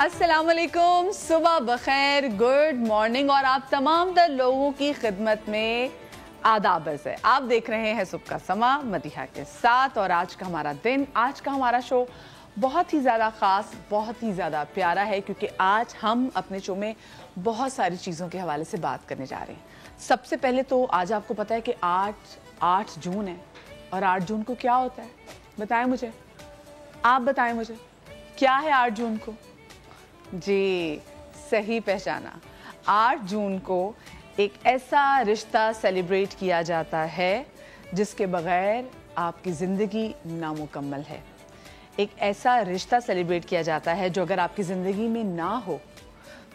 السلام علیکم، صبح بخیر، گڈ مارننگ، اور آپ تمام تر لوگوں کی خدمت میں آداب عرض ہے۔ آپ دیکھ رہے ہیں صبح کا سما مدیحہ کے ساتھ، اور آج کا ہمارا دن، آج کا ہمارا شو بہت ہی زیادہ خاص، بہت ہی زیادہ پیارا ہے، کیونکہ آج ہم اپنے شو میں بہت ساری چیزوں کے حوالے سے بات کرنے جا رہے ہیں۔ سب سے پہلے تو آج آپ کو پتہ ہے کہ 8 جون ہے، اور 8 جون کو کیا ہوتا ہے؟ بتائیں مجھے، آپ بتائیں مجھے کیا ہے 8 جون کو؟ جی صحیح پہچانا، 8 جون کو ایک ایسا رشتہ سیلیبریٹ کیا جاتا ہے جس کے بغیر آپ کی زندگی نامکمل ہے۔ ایک ایسا رشتہ سیلیبریٹ کیا جاتا ہے جو اگر آپ کی زندگی میں نہ ہو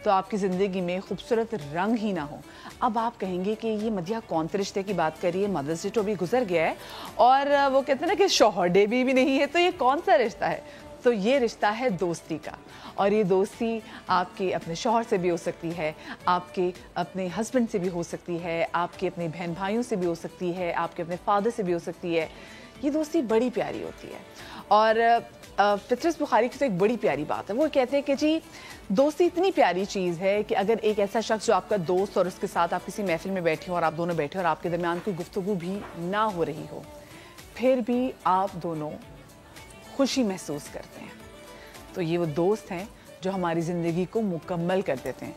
تو آپ کی زندگی میں خوبصورت رنگ ہی نہ ہو۔ اب آپ کہیں گے کہ یہ مدیحہ کون سے رشتے کی بات کر رہی ہے، مدرس ڈے تو بھی گزر گیا ہے، اور وہ کہتے ہیں نا کہ شوہر ڈے بھی نہیں ہے، تو یہ کون سا رشتہ ہے؟ تو یہ رشتہ ہے دوستی کا، اور یہ دوستی آپ کے اپنے شوہر سے بھی ہو سکتی ہے، آپ کے اپنے ہسبینڈ سے بھی ہو سکتی ہے، آپ کے اپنے بہن بھائیوں سے بھی ہو سکتی ہے، آپ کے اپنے فادر سے بھی ہو سکتی ہے۔ یہ دوستی بڑی پیاری ہوتی ہے، اور فطرت بخاری کی تو ایک بڑی پیاری بات ہے، وہ کہتے ہیں کہ جی دوستی اتنی پیاری چیز ہے کہ اگر ایک ایسا شخص جو آپ کا دوست اور اس کے ساتھ آپ کسی محفل میں بیٹھے ہو اور آپ دونوں بیٹھے اور آپ کے درمیان کوئی گفتگو بھی نہ ہو رہی ہو، پھر بھی آپ دونوں خوشی محسوس کرتے ہیں، تو یہ وہ دوست ہیں جو ہماری زندگی کو مکمل کر دیتے ہیں۔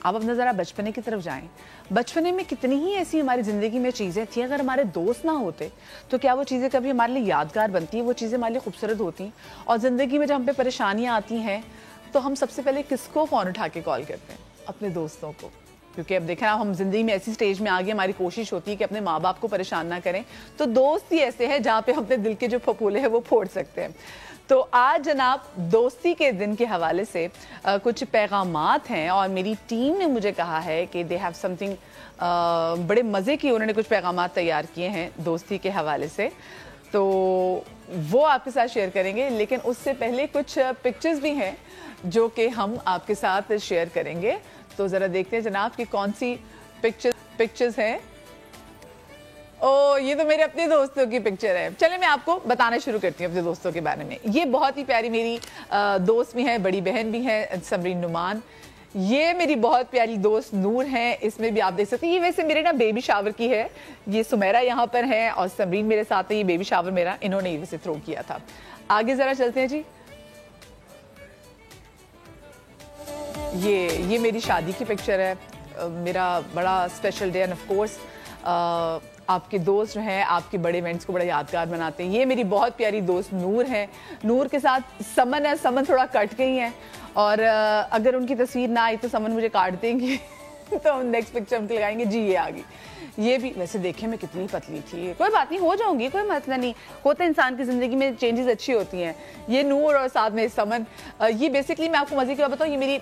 آپ اپنا ذرا بچپنے کی طرف جائیں، بچپنے میں کتنی ہی ایسی ہماری زندگی میں چیزیں تھیں، اگر ہمارے دوست نہ ہوتے تو کیا وہ چیزیں کبھی ہمارے لیے یادگار بنتی ہیں؟ وہ چیزیں ہمارے لیے خوبصورت ہوتی ہیں؟ اور زندگی میں جب ہم پہ پریشانیاں آتی ہیں تو ہم سب سے پہلے کس کو فون اٹھا کے کال کرتے ہیں؟ اپنے دوستوں کو، کیونکہ اب دیکھیں ہم زندگی میں ایسی سٹیج میں آگے، ہماری کوشش ہوتی ہے کہ اپنے ماں باپ کو پریشان نہ کریں، تو دوست ہی ایسے ہیں جہاں پہ ہم اپنے دل کے جو پھپولے ہیں وہ پھوڑ سکتے ہیں۔ تو آج جناب دوستی کے دن کے حوالے سے کچھ پیغامات ہیں، اور میری ٹیم نے مجھے کہا ہے کہ دے ہیو سم تھنگ، بڑے مزے کی انہوں نے کچھ پیغامات تیار کیے ہیں دوستی کے حوالے سے، تو وہ آپ کے ساتھ شیئر کریں گے، لیکن اس سے پہلے کچھ پکچرز بھی ہیں جو کہ ہم آپ کے ساتھ شیئر کریں گے۔ تو ذرا دیکھتے ہیں جناب کہ کون سی پکچرز ہیں۔ یہ تو میرے اپنے دوستوں کی پکچر ہے۔ چلیں میں آپ کو بتانا شروع کرتی ہوں اپنے دوستوں کے بارے میں۔ یہ بہت ہی پیاری میری دوست بھی ہیں، بڑی بہن بھی ہیں، سمرین نعمان۔ یہ میری بہت پیاری دوست نور ہیں، اس میں بھی آپ دیکھ سکتے ہیں، یہ ویسے میرے نا بیبی شاور کی ہے۔ یہ سمیرہ یہاں پر ہے اور سمرین میرے ساتھ ہے، یہ بیبی شاور میرا انہوں نے ویسے تھرو کیا تھا۔ آگے ذرا چلتے ہیں جی۔ یہ میری شادی کی پکچر ہے، میرا بڑا special day, and of course آپ کے دوست جو ہیں آپ کے بڑے ایونٹس کو بڑا یادگار بناتے ہیں۔ یہ میری بہت پیاری دوست نور ہے، نور کے ساتھ سمن ہے، سمن تھوڑا کٹ گئی ہیں، اور اگر ان کی تصویر نہ آئی تو سمن مجھے کاٹ دیں گی تو ہم نیکسٹ پکچر ہم لگائیں گے۔ جی یہ آ گئی، یہ بھی ویسے دیکھیں میں کتنی پتلی تھی، کوئی بات نہیں، ہو جاؤں گی، کوئی مسئلہ نہیں ہوتا، انسان کی زندگی میں چینجز اچھی ہوتی ہیں۔ یہ نور اور ساتھ میں سمن، یہ بیسکلی میں آپ کو مزے کی بات بتاؤں، یہ میری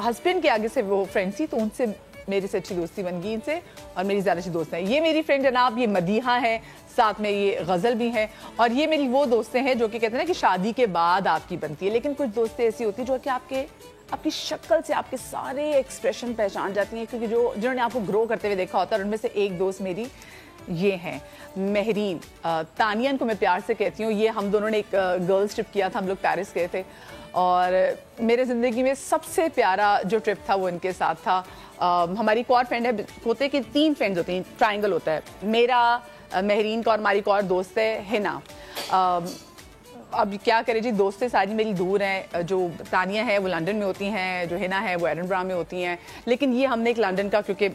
ہسبینڈ کے آگے سے وہ فرینڈ تھی، تو ان سے میری سے اچھی دوستی بن گئی ان سے، اور میری زیادہ اچھی دوست ہیں۔ یہ میری فرینڈ جناب یہ مدیحہ ہے، ساتھ میں یہ غزل بھی ہے، اور یہ میری وہ دوستیں ہیں جو کہ کہتے ہیں نا کہ شادی کے بعد آپ کی بنتی ہے، لیکن کچھ دوستیں ایسی ہوتی ہیں جو کہ آپ کی شکل سے آپ کے سارے ایکسپریشن پہچان جاتی ہیں، کیونکہ جنہوں نے آپ کو گرو کرتے ہوئے دیکھا ہوتا ہے، اور ان میں سے ایک دوست میری یہ ہیں مہرین، تانیہ ان کو میں پیار سے کہتی ہوں۔ یہ ہم دونوں نے ایک گرلز ٹرپ کیا تھا، ہم لوگ پیرس گئے تھے، اور میرے زندگی میں سب سے پیارا جو ٹرپ تھا وہ ان کے ساتھ تھا۔ ہماری ایک اور فرینڈ ہے، ہوتے کہ 3 فرینڈز ہوتی ہیں، ٹرائنگل ہوتا ہے، میرا، مہرین کا، اور ہماری ایک اور دوست ہے ہنا۔ اب کیا کرے جی، دوستیں ساری میری دور ہیں، جو تانیہ ہے وہ لنڈن میں ہوتی ہیں، جو ہنا ہے وہ ایڈنبرا میں ہوتی ہیں، لیکن یہ ہم نے ایک لنڈن کا، کیونکہ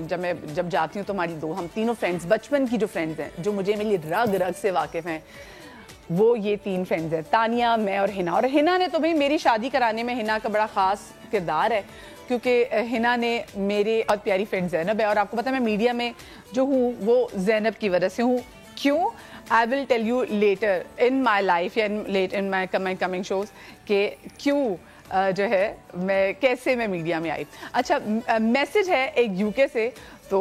جب جاتی ہوں تو ہماری ہم تینوں فرینڈز، بچپن کی جو فرینڈز ہیں جو مجھے میری رگ رگ سے واقف ہیں، وہ یہ 3 فرینڈز ہیں، تانیہ، میں اور ہنا۔ اور ہنا نے تو بھائی میری شادی کرانے میں ہنا کا بڑا خاص کردار ہے، کیونکہ ہنا نے میرے بہت پیاری فرینڈ زینب ہے، اور آپ کو پتہ ہے میں میڈیا میں جو ہوں وہ زینب کی وجہ سے ہوں۔ کیوں؟ I will tell you later in my life یا late in my coming shows کہ کیوں جو ہے کیسے میں میڈیا میں آئی۔ اچھا میسج ہے ایک یو کے سے، تو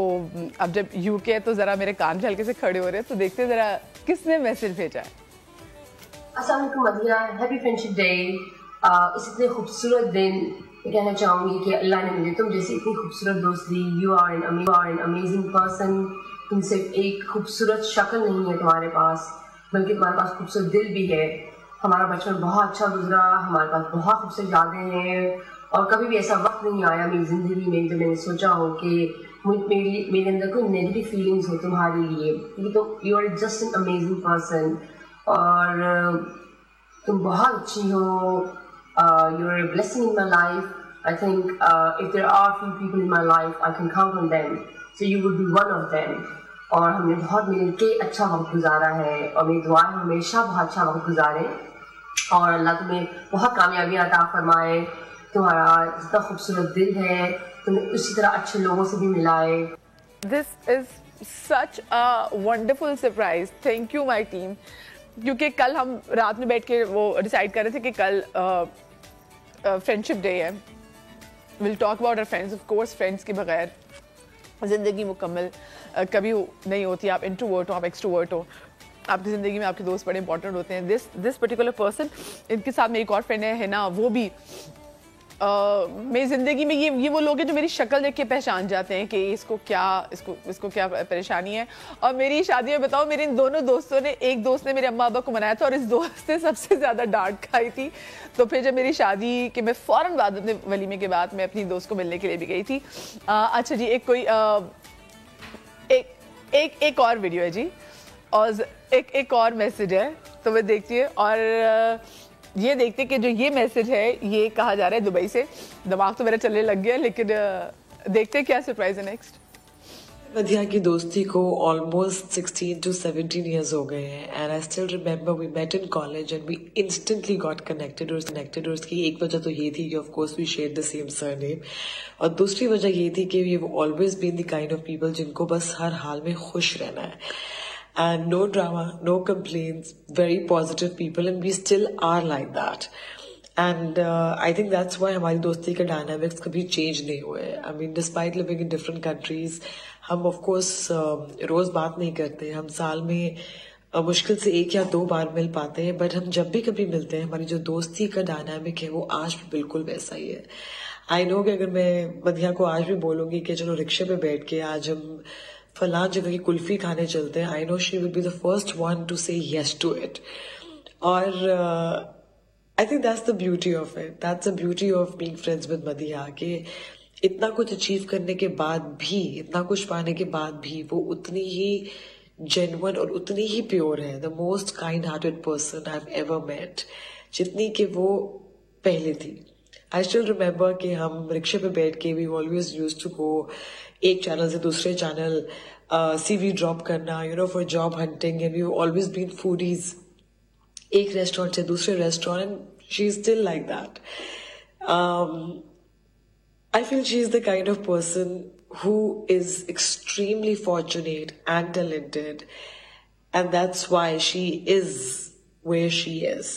اب جب یو کے تو ذرا میرے کان بھی ہلکے سے کھڑے ہو رہے ہیں، تو دیکھتے ذرا کس نے میسج بھیجا ہے۔ السلام علیکم مدیحہ، ہیپی فرینڈشپ ڈے۔ اس اتنے خوبصورت دن میں کہنا چاہوں گی کہ اللہ نے مجھے تم جیسی اتنی خوبصورت دوست دی۔ You are an amazing person. تم صرف ایک خوبصورت شکل نہیں ہے تمہارے پاس، بلکہ تمہارے پاس خوبصورت دل بھی ہے، ہمارا بچپن بہت اچھا گزرا, ہمارے پاس بہت خوبصورت یادیں ہیں, اور کبھی بھی ایسا وقت نہیں آیا میری زندگی میں جب میں نے سوچا ہو کہ میرے اندر کوئی نیگیٹو فیلنگس ہو تمہارے لیے, کیونکہ تو you are just an amazing person, اور تم بہت اچھی ہو, you are a blessing in my life. I think if there are few people in my life, I can count on them. So you would be one of them. اور ہم نے بہت مل کے اچھا وقت گزارا ہے, اور میری دعائیں ہمیشہ بہت اچھا وقت گزارے, اور اللہ تمہیں بہت کامیابی عطا فرمائے. تمہارا جتنا خوبصورت دل ہے تمہیں اسی طرح اچھے لوگوں سے بھی ملائے. This is such a wonderful surprise. Thank you my team. کیونکہ کل ہم رات میں بیٹھ کے وہ ڈیسائیڈ کر رہے تھے کہ کل فرینڈشپ ڈے ہے. We'll talk about our friends. Of course, friends کے بغیر زندگی مکمل کبھی نہیں ہوتی. آپ انٹروورٹ ہو, آپ ایکسٹروورٹ ہو, آپ کی زندگی میں آپ کے دوست بڑے امپورٹنٹ ہوتے ہیں. دس پرٹیکولر پرسن, ان کے ساتھ میری ایک اور فرینڈ ہے نا, وہ بھی میری زندگی میں یہ وہ لوگ ہیں جو میری شکل دیکھ کے پہچان جاتے ہیں کہ اس کو کیا پریشانی ہے. اور میری شادی میں بتاؤ, میرے ان دونوں دوستوں نے, ایک دوست نے میرے اماں ابا کو منایا تھا اور اس دوست نے سب سے زیادہ ڈانٹ کھائی تھی. تو پھر جب میری شادی کے میں فوراً بعد اپنے ولیمے کے بعد میں اپنی دوست کو ملنے کے لیے بھی گئی تھی. اچھا جی, ایک اور ویڈیو ہے جی, اور ایک اور میسج ہے, تو میں دیکھتی ہے اور یہ دیکھتے کہ جو یہ میسج ہے یہ کہا جا رہا ہے دبئی سے. دماغ تو میرا چلنے لگ گیا, لیکن دیکھتے کیا سرپرائز ہے نیکسٹ. مدھیہ کی دوستی کو almost 16 to 17 years ہو گئے ہیں, and I still remember we met in college and we instantly got connected. اور اس کی ایک وجہ تو یہ تھی کہ of course we shared the same surname, اور دوسری وجہ یہ تھی کہ we've always been the kind of people جن کو بس ہر حال میں خوش رہنا ہے. And no drama, no complaints, very positive people, and we still are like that. And I think that's why ہماری دوستی کے ڈائنامکس کبھی چینج نہیں ہوئے. I mean, despite living in different countries, ہم of course روز بات نہیں کرتے, ہم سال میں مشکل سے 1 یا 2 بار مل پاتے ہیں, بٹ ہم جب بھی کبھی ملتے ہیں ہماری جو دوستی کا ڈائنامک ہے وہ آج بھی بالکل ویسا ہی ہے. آئی نو کہ اگر میں مدھیہ کو آج بھی بولوں گی کہ چلو رکشے پہ بیٹھ کے آج ہم فلاں جگہ کی کلفی کھانے چلتے ہیں, I know she will be the first one to say yes to it. اور I think that's the beauty of it. That's the beauty of being friends with Madhiya, کہ اتنا کچھ اچیو کرنے کے بعد بھی, اتنا کچھ پانے کے بعد بھی وہ اتنی ہی جینون اور اتنی ہی پیور ہے. The most kind hearted person I've ever met, جتنی کہ وہ پہلے تھی. I still remember کہ ہم رکشے پہ بیٹھ کے we always used to go ایک چینل سے دوسرے چینل سی وی ڈراپ کرنا, for job hunting, and we've always been foodies. ایک ریسٹورینٹ سے دوسرے restaurant, she is still like that. I feel she is the kind of person who is extremely fortunate and talented, and that's why she is where she is.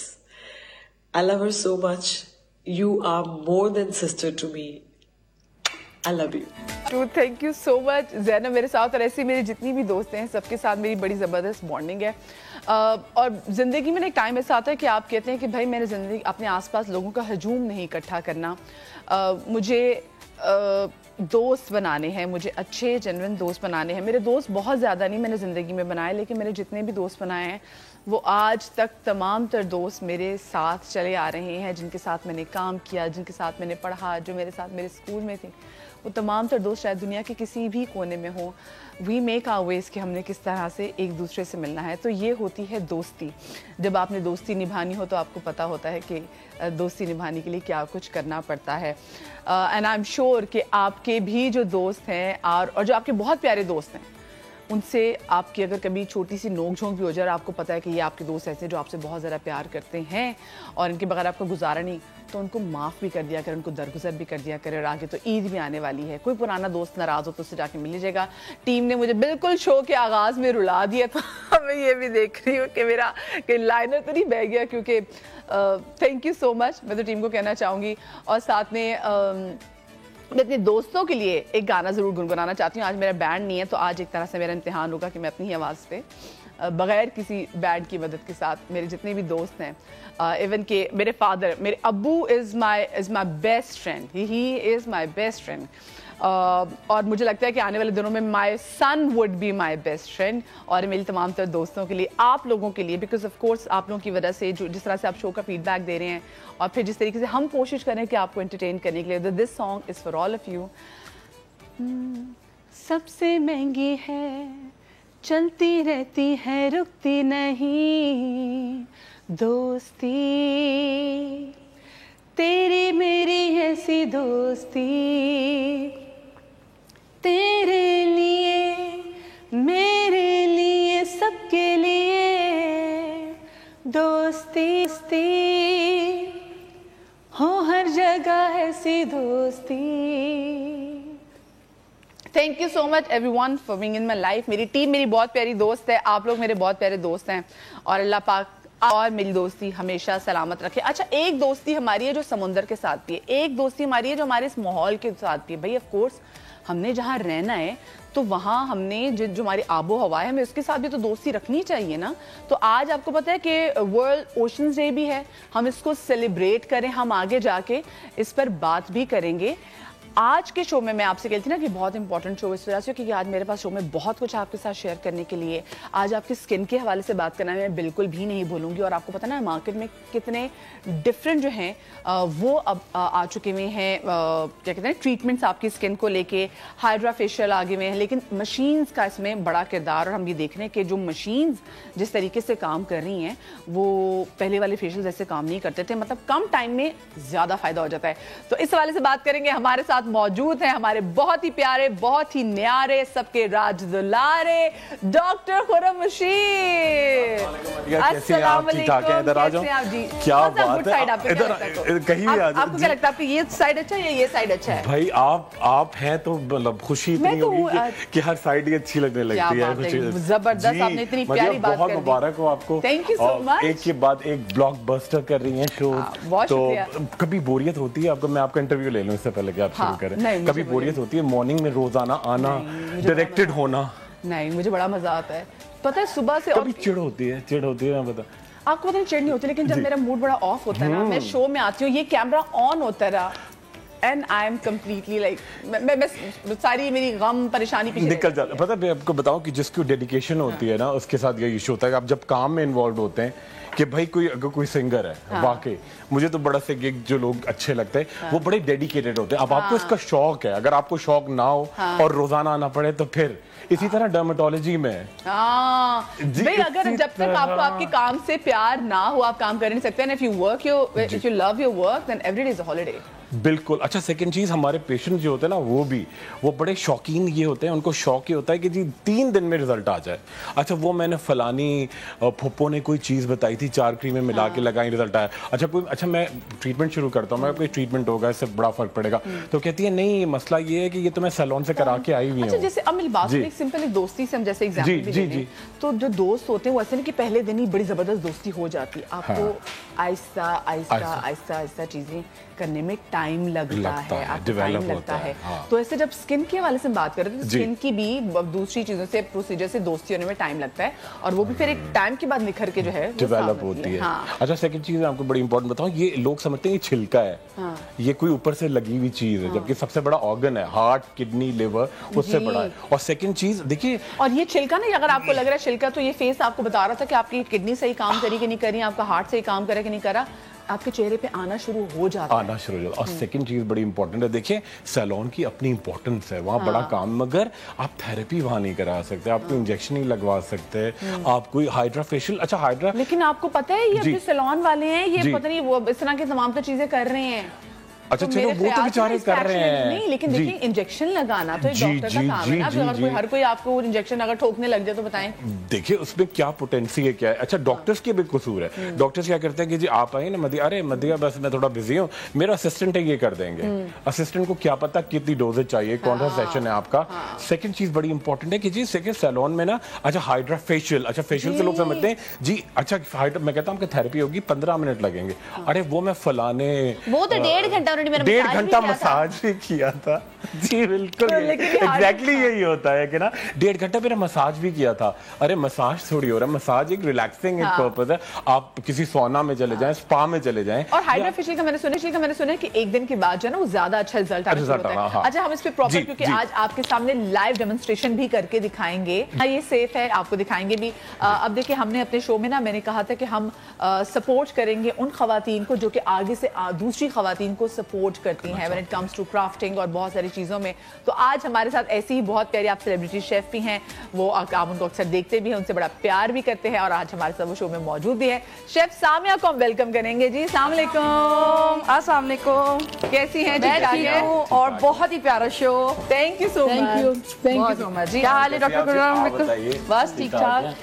I love her so much. You are more than sister to me. I love you. Thank you so much زینب میرے ساتھ, اور ایسی میری جتنی بھی دوست ہیں سب کے ساتھ میری بڑی زبردست بانڈنگ ہے. اور زندگی میں ایک ٹائم ایسا آتا ہے کہ آپ کہتے ہیں کہ بھائی میں نے زندگی اپنے آس پاس لوگوں کا ہجوم نہیں اکٹھا کرنا, مجھے دوست بنانے ہیں, مجھے اچھے جینوئن دوست بنانے ہیں. میرے دوست بہت زیادہ نہیں میں نے زندگی میں بنائے, لیکن میرے جتنے بھی دوست بنائے ہیں وہ آج تک تمام تر دوست میرے ساتھ چلے آ رہے ہیں, جن کے ساتھ میں نے کام کیا, جن کے ساتھ میں نے پڑھا, جو میرے ساتھ میرے اسکول میں تھے, وہ تمام تر دوست شاید دنیا کے کسی بھی کونے میں ہوں. وی میک آور ویز کہ ہم نے کس طرح سے ایک دوسرے سے ملنا ہے. تو یہ ہوتی ہے دوستی. جب آپ نے دوستی نبھانی ہو تو آپ کو پتہ ہوتا ہے کہ دوستی نبھانے کے لیے کیا کچھ کرنا پڑتا ہے. اینڈ آئی ایم شیور کہ آپ کے بھی جو دوست ہیں اور جو آپ کے بہت پیارے دوست ہیں, ان سے آپ کی اگر کبھی چھوٹی سی نوک جھونک بھی ہو جائے اور آپ کو پتہ ہے کہ یہ آپ کے دوست ایسے جو آپ سے بہت زیادہ پیار کرتے ہیں اور ان کے بغیر آپ کا گزارا نہیں, تو ان کو معاف بھی کر دیا کرے, ان کو درگزر بھی کر دیا کرے. اور آگے تو عید بھی آنے والی ہے, کوئی پرانا دوست ناراض ہو تو اس سے جا کے مل لیجیے گا. ٹیم نے مجھے بالکل شو کے آغاز میں رلا دیا, تو میں یہ بھی دیکھ رہی ہوں کہ میرا کہ لائنر تو نہیں بہ گیا, کیونکہ تھینک یو سو مچ میں تو ٹیم کو کہنا چاہوں گی. اور ساتھ میں میں اپنے دوستوں کے لیے ایک گانا ضرور گنگنانا چاہتی ہوں. آج میرا بینڈ نہیں ہے, تو آج ایک طرح سے میرا امتحان ہوگا کہ میں اپنی ہی آواز پہ بغیر کسی بینڈ کی مدد کے ساتھ میرے جتنے بھی دوست ہیں, ایون کہ میرے فادر, میرے ابو is my best friend, he is my best friend. اور مجھے لگتا ہے کہ آنے والے دنوں میں my son would be my best friend. اور میری تمام تر دوستوں کے لیے, آپ لوگوں کے لیے, بیکاز آف کورس آپ لوگوں کی وجہ سے جس طرح سے آپ شو کا فیڈ بیک دے رہے ہیں اور پھر جس طریقے سے ہم کوشش کریں کہ آپ کو انٹرٹین کرنے کے لیے, this song is for all of you. سب سے مہنگی ہے, چلتی رہتی ہے, رکتی نہیں دوستی, تیری میری ایسی دوستی, تیرے لیے میرے لیے سب کے لیے دوستی ہو ہر جگہ ایسی دوستی. Thank you so much every one for being in my life. میری ٹیم میری بہت پیاری دوست ہے, آپ لوگ میرے بہت پیارے دوست ہیں, اور اللہ پاک اور میری دوستی ہمیشہ سلامت رکھے. اچھا, ایک دوستی ہماری ہے جو سمندر کے ساتھ بھی ہے, ایک دوستی ہماری ہے جو ہمارے اس ماحول کے ساتھ بھی ہے. بھائی آف کورس ہم نے جہاں رہنا ہے تو وہاں ہم نے جو ہماری آب و ہوا ہے ہمیں اس کے ساتھ بھی تو دوستی رکھنی چاہیے نا. تو آج آپ کو پتہ ہے کہ ورلڈ اوشنز ڈے بھی ہے, ہم اس کو سیلیبریٹ کریں, ہم آگے جا کے اس پر بات بھی کریں گے. آج کے شو میں آپ سے کہتی نا کہ بہت امپورٹنٹ شو اس وجہ سے کیونکہ آج میرے پاس شو میں بہت کچھ آپ کے ساتھ شیئر کرنے کے لیے. آج آپ کی سکن کے حوالے سے بات کرنا میں بالکل بھی نہیں بھولوں گی. اور آپ کو پتہ نا مارکیٹ میں کتنے ڈفرینٹ جو ہیں وہ اب آ چکے ہوئے ہیں, کیا کہتے ہیں, ٹریٹمنٹس آپ کی سکن کو لے کے, ہائیڈرا فیشیل آگے ہوئے ہیں, لیکن مشینز کا اس میں بڑا کردار. اور ہم یہ دیکھ رہے ہیں کہ جو مشینز جس طریقے سے کام کر رہی ہیں وہ پہلے والے فیشیل ایسے کام نہیں کرتے تھے, مطلب کم ٹائم میں زیادہ فائدہ ہو جاتا ہے. تو اس حوالے سے بات کریں گے. ہمارے ساتھ موجود ہیں ہمارے بہت ہی پیارے, بہت ہی نیارے, سب کے راج دلارے ڈاکٹر خرم مشیر. السلام علیکم, کیسے ہیں آپ جی؟ کیا بات ہے, کہیں بھی آپ کو کیا لگتا ہے, آپ کو یہ سائڈ اچھا ہے یا یہ سائڈ اچھا ہے؟ بھائی آپ ہیں تو مطلب خوشی اتنی ہوگی کہ ہر سائڈ ہی اچھی لگنے لگتی ہے. زبردست, آپ نے اتنی پیاری بات کر دی, بہت مبارک ہو آپ کو. تھینک یو سو مچ. ایک کے بعد ایک بلاک بسٹر کر رہی ہیں شو, تو کبھی بوریت ہوتی ہے آپ کو؟ میں آپ کا انٹرویو لے لوں اس سے پہلے کہ آپ شروع کریں. کبھی بوریت ہوتی ہے مارننگ میں روزانہ آنا, ڈائریکٹڈ ہونا؟ نہیں, مجھے بڑا مزہ آتا ہے. پتہ ہے صبح سے, کبھی چڑ ہوتی ہے, میں بتا آپ کو پتہ نہیں چڑ نہیں ہوتی, لیکن جب میرا موڈ بڑا آف ہوتا ہے نا, میں شو میں آتی ہوں, یہ کیمرہ آن ہوتا رہا and I am completely like میں ساری میری غم پریشانی پیچھے نکل جاتا ہے. پتہ ہے میں آپ کو بتاؤں کہ جس کی ڈیڈیکیشن ہوتی ہے نا اس کے ساتھ یہ ایشو ہوتا ہے کہ آپ جب کام میں انوالوڈ ہوتے ہیں کہ بھائی اگر کوئی سنگر ہے, واقعی مجھے تو بڑا سے گگ جو لوگ اچھے لگتے ہیں وہ بڑے ڈیڈیکیٹڈ ہوتے ہیں. اب آپ کو اس کا شوق ہے, اگر آپ کو شوق نہ ہو اور روزانہ آنا پڑے تو پھر اسی طرح ڈرمیٹولوجی میں بھائی اگر جب تک آپ کو آپ کے کام سے پیار نہ ہو آپ کام کر نہیں سکتے. and if you love your work then every day is a holiday. بالکل. اچھا, سیکنڈ چیز, ہمارے پیشنٹ جو ہوتے ہیں نا وہ بڑے شوقین یہ ہوتے ہیں, ان کو شوق یہ ہوتا ہے کہ جی 3 دن میں رزلٹ آ جائے. اچھا, وہ میں نے فلانی پھپھو نے کوئی چیز بتائی تھی, 4 کریمیں ملا کے لگائیں, رزلٹ آیا. اچھا میں ٹریٹمنٹ شروع کرتا ہوں, میں کوئی ٹریٹمنٹ ہوگا اس سے بڑا فرق پڑے گا, تو کہتی ہے نہیں, مسئلہ یہ ہے کہ یہ تو میں سیلون سے کرا کے آئی ہوئی ہوں. اچھا, جیسے اب میری بات ایک سمپل ایک دوستی سے ہم جیسے ایگزامپل بھی لیں تو جو دوست ہوتے ہیں وہ ایسے نہیں کہ پہلے دن ہی بڑی زبردست دوستی ہو جاتی ہے. آپ کو آہستہ آہستہ چیزیں کرنے میں ٹائم لگتا ہے, آپ کو ٹائم لگتا ہے. تو ایسے جب سکن کے حوالے سے بات کرتے ہیں تو سکن کی بھی دوسری چیزوں سے پروسیجر سے دوستی ہونے میں ٹائم لگتا ہے, اور وہ بھی پھر ایک ٹائم کے بعد نکھر کے جو ہے ڈیولپ ہوتی ہے. اچھا, سیکنڈ چیز میں آپ کو بڑی امپورٹنٹ بتاؤں, یہ لوگ سمجھتے ہیں یہ چھلکا ہے, یہ کوئی اوپر سے لگی ہوئی چیز ہے, جبکہ سب سے بڑا آرگن ہے ہارٹ, کڈنی, لیور, اس سے بڑا ہے. اور سیکنڈ چیز دیکھیے, اور یہ چھلکا نہیں, اگر آپ کو لگ رہا ہے چھلکا, تو یہ فیس آپ کو بتا رہا تھا کہ آپ کی کڈنی صحیح کام کری کہ نہیں کری, آپ کا ہارٹ صحیح کام کرے کہ نہیں کرا, آپ کے چہرے پہ آنا شروع ہو جاتا ہے. اور سیکنڈ چیز بڑی امپورٹنٹ ہے, دیکھیں سیلون کی اپنی امپورٹنس ہے, وہاں بڑا کام, مگر آپ تھیراپی وہاں نہیں کرا سکتے, آپ کو انجیکشن نہیں لگوا سکتے, آپ کوئی ہائیڈرا فیشیل. اچھا, ہائیڈرا, لیکن آپ کو پتہ ہے یہ اپنے سیلون والے ہیں, یہ پتہ نہیں وہ اس طرح کی تمام تو چیزیں کر رہے ہیں. اچھا چلو وہ تو بیچارے کر رہے ہیں نہیں, لیکن دیکھیں انجیکشن لگانا تو ایک ڈاکٹر کا کام ہے نا. اگر ہر کوئی آپ کو انجیکشن اگر ٹھوکنے لگ جائے تو بتائیں دیکھیں اس میں کیا پوٹینسی ہے, کیا ہے. اچھا, ڈاکٹرز کے بھی قصور ہے. ڈاکٹرز کیا کرتے ہیں کہ جی آپ آئیں نا مدیہ, ارے مدیہ بس میں تھوڑا بزی ہوں, میرا اسسٹنٹ ہے یہ کر دیں گے. اسسٹنٹ کو کیا پتا کتنی ڈوزز چاہیے, کون سا سیشن ہے آپ کا. سیکنڈ چیز بڑی امپورٹنٹ ہے کہ جی سیلون میں نا, اچھا ہائیڈرا فیشیل, اچھا فیشیل سے لوگ سمجھتے ہیں جی اچھا میں کہتا ہوں کہ تھیراپی ہوگی 15 منٹ لگیں گے. ارے وہ میں فلانے وہ تو 1.5 گھنٹہ उन्होंने मेरा 1.5 घंटा मसाज भी किया था जी बिल्कुल एग्जैक्टली यही होता है कि ना 1.5 घंटा मेरा मसाज भी किया था। अरे मसाज थोड़ी हो रहा है, मसाज एक रिलैक्सिंग एक पर्पस है। आप किसी सोना में चले जाएं, स्पा में चले जाएं। और हाइड्रा फेशियल का मैंने सुना है कि एक दिन के बाद जो है ना वो ज्यादा अच्छा रिजल्ट आता है। अच्छा हम इस पे प्रॉपर क्योंकि आज आपके सामने लाइव डेमोन्स्ट्रेशन भी करके दिखाएंगे, ये सेफ है, आपको दिखाएंगे भी। अब देखिए हमने अपने शो में ना मैंने कहा था कि हम सपोर्ट करेंगे उन खवातीन को जो कि आगे से दूसरी खवातीन को सपोर्ट करती हैं when it comes to crafting और बहुत सारी चीज़ों में। तो आज हमारे साथ ऐसी ही बहुत प्यारी आप सेलिब्रिटी शेफ भी हैं, वो आप उनको अक्सर देखते भी हैं, उनसे बड़ा प्यार भी करते हैं और आज हमारे साथ वो शो में मौजूद भी है। शेफ सामिया को हम वेलकम करेंगे जी। अस्सलाम वालेकुम, कैसी हैं? ठीक है और बहुत ही प्यारा show. Thank you so much जी। क्या हाल है डॉक्टर गुलाम? बस ठीक ठाक।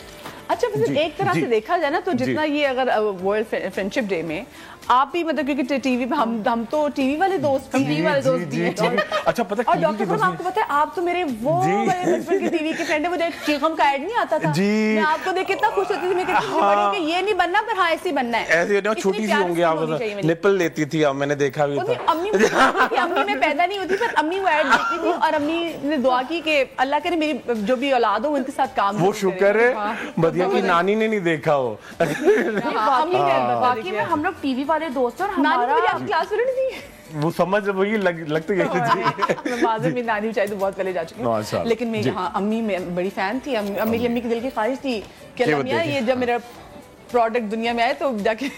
अच्छा मतलब एक तरह से देखा जाए ना तो जितना ये अगर वर्ल्ड फ्रेंडशिप डे में आप भी मतलब क्योंकि टीवी पे हम तो टीवी वाले दोस्त भी हैं। अच्छा पता और डॉक्टर साहब आपको पता है आप तो मेरे वो बड़े बचपन के टीवी के फ्रेंड है, वो चीकम का ऐड नहीं आता था जी, मैं आपको देख कितना खुश होती थी। मैं कहती थी बड़े हो के ये नहीं बनना पर हाँ ऐसे ही बनना है, ऐसे ना छोटी सी होंगी आप निपल लेती थी। अब मैंने देखा भी था अम्मी में पैदा नहीं होती पर अम्मी वो ऐड देखती थी और अम्मी ने दुआ की कि अल्लाह करे मेरी जो भी औलाद हो उनके साथ काम। वो शुक्र है बदिया की नानी ने नहीं देखा हो। बाकी में हम लोग टीवी वाले दोस्त और हमारा क्लास थी वो समझ वही लगती गई थी। नानी बेचारी तो बहुत पहले जा चुकी है, लेकिन मेरी अम्मी में बड़ी फैन थी। मेरी अम्मी की दिल की ख्वाहिश थी कि अल्लाह ये जब मेरा प्रोडक्ट दुनिया में आए तो जाके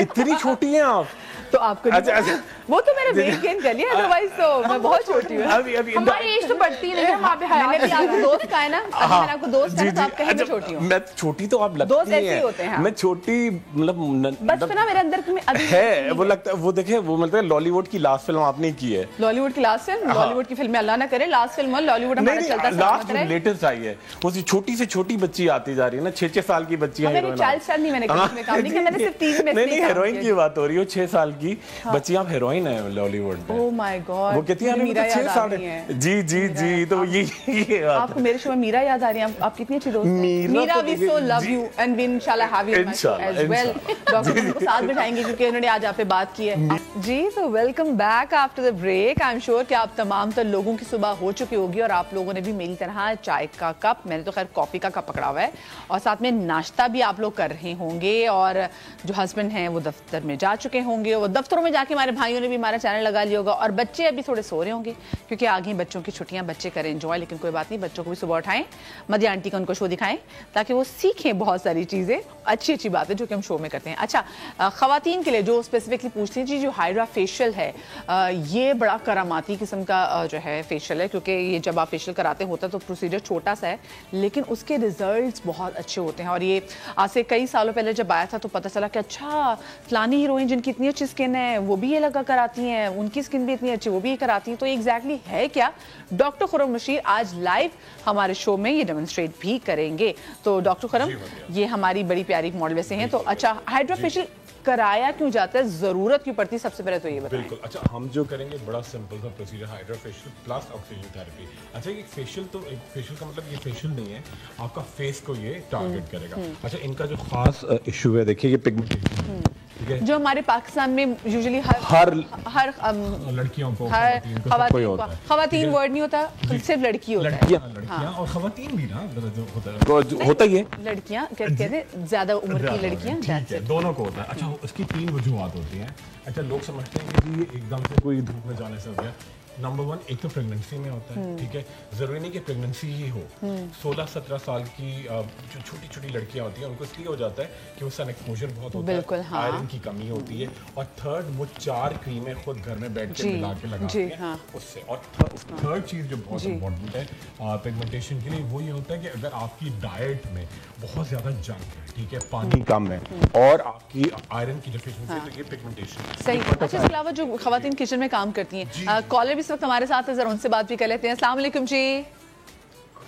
इतनी छोटी हैं आप तो आपको अच्छा। वो तो मैंने वेट गेन कर लिया, अदरवाइज तो मैं बहुत छोटी हूँ। अभी हमारी एज तो बढ़ती नहीं है, वहाँ पे मैंने भी आपको दोस्त कहा है ना, मैंने आपको दोस्त कहा तो आप कहें मैं छोटी हूँ। मैं छोटी तो आप लगती दोस्त ऐसे ही होते हैं। मैं छोटी मतलब बस ना मेरे अंदर में अभी है वो लगता है। वो देखे वो मतलब लॉलीवुड की लास्ट फिल्म आपने की है। लॉलीवुड की लास्ट फिल्म, लॉलीवुड की फिल्म अल्लाह ना करे लास्ट फिल्म लॉलीवुड हमारा चलता लास्ट लेटेस्ट आई है। वो छोटी से छोटी बच्ची आती जा रही है ना, 6 साल की बच्ची है। मैंने चाइल्ड स्टार नहीं मैंने काम नहीं किया, मैंने सिर्फ 3 में नहीं हीरोइन की बात हो रही है। 6 साल की बच्ची आप हीरोइन है लॉलीवुड में। ओह माय गॉड, वो कहती है मीरा याद आ रही है। जी जी जी तो ये आपको मेरे शो में मीरा याद आ रही है। आप कितनी अच्छी दोस्त हैं Meera. We so love you and we इंशाल्लाह have you as well. Doctor को साथ बिठाएंगे क्योंकि उन्होंने आज आप पे बात की है जी। तो welcome back after the break. I am sure कि आप तमाम तर लोगों की सुबह हो चुकी होगी और आप लोगों ने भी मेरी तरह चाय का कप, मैंने तो खैर कॉफी का कप पकड़ा हुआ है, और साथ में नाश्ता भी आप लोग कर रहे होंगे। और जो हस्बैंड हैं वो दफ्तर में जा चुके होंगे, वो दफ्तरों में जाके हमारे भाइयों ने भी हमारा चैनल लगा लिया होगा। और बच्चे अभी थोड़े सो रहे होंगे क्योंकि आगे बच्चों की छुट्टियां, बच्चे करें एंजॉय। लेकिन कोई बात नहीं, बच्चों को भी सुबह उठाएं, मदिया आंटी का उनको शो दिखाएं ताकि वो सीखें बहुत सारी चीज़ें, अच्छी अच्छी बातें जो कि हम शो में करते हैं। अच्छा खवातीन के लिए जो स्पेसिफिकली पूछती थी, जो हाइड्रा फेशियल है ये बड़ा करामाती किस्म का जो है फेशियल है, क्योंकि ये जब आप फेशियल कराते होता तो प्रोसीजर छोटा सा है लेकिन उसके रिजल्ट्स बहुत अच्छे होते हैं। और ये आज से कई सालों पहले जब आया था तो पता चला कि अच्छा फलानी हीरोइन जिनकी इतनी अच्छी स्किन है वो भी ये लगा कराती हैं, उनकी स्किन भी इतनी अच्छी वो भी ये कराती हैं। तो एग्जैक्टली है क्या, डॉक्टर खुरम बशीर आज लाइव हमारे शो में ये डेमोन्स्ट्रेट भी करेंगे। तो डॉक्टर खुरम ये हमारी बड़ी प्यारी मॉडल वैसे हैं, तो अच्छा हाइड्रा फेशियल कराया क्यों जाता है, जरूरत क्यों पड़ती है, सबसे पहले तो ये बताएं। बिल्कुल। अच्छा हम जो करेंगे बड़ा सिंपल सा procedure, hydra facial plus oxygen therapy. अच्छा एक फेशियल तो एक फेशियल का मतलब ये फेशियल नहीं है, आपका फेस को ये टारगेट करेगा। अच्छा इनका जो खास इशू है देखिए ये पिगमेंटेशन, जो हमारे पाकिस्तान में यूजुअली हर लड़कियों को, खवातीन वर्ड नहीं होता, सिर्फ लड़की होता है। लड़कियां और खवातीन भी ना होता ही है, लड़कियां कहते हैं ज्यादा उम्र की लड़कियां, दोनों को होता है। अच्छा उसकी 3 वजूहात होती हैं। अच्छा लोग समझते हैं कि ये एकदम से कोई धूप में जाने से हो गया। नंबर 1 एक तो प्रेगनेंसी में होता है, ठीक है, जरूरी नहीं कि प्रेगनेंसी ही हो। 16-17 साल की जो छोटी छोटी लड़कियां होती हैं उनको इसलिए हो जाता है कि वो सन एक्सपोजर बहुत होता है, आयरन की कमी होती है। और थर्ड वो 4 क्रीमें खुद घर में बैठ के मिला के लगाते हैं उससे। और थर्ड चीज़ जो बहुत इंपॉर्टेंट है पिगमेंटेशन के लिए वो ये होता है कि अगर आपकी डाइट में बहुत ज़्यादा जंक है, ठीक है, पानी कम है और आपकी आयरन की डेफिशिएंसी है तो ये पिगमेंटेशन सही। अच्छा इसके अलावा जो खवातीन किचन में काम करती हैं, कॉलर भी इस वक्त हमारे साथ है, जरा उनसे बात भी कर लेते हैं। अस्सलाम वालेकुम जी।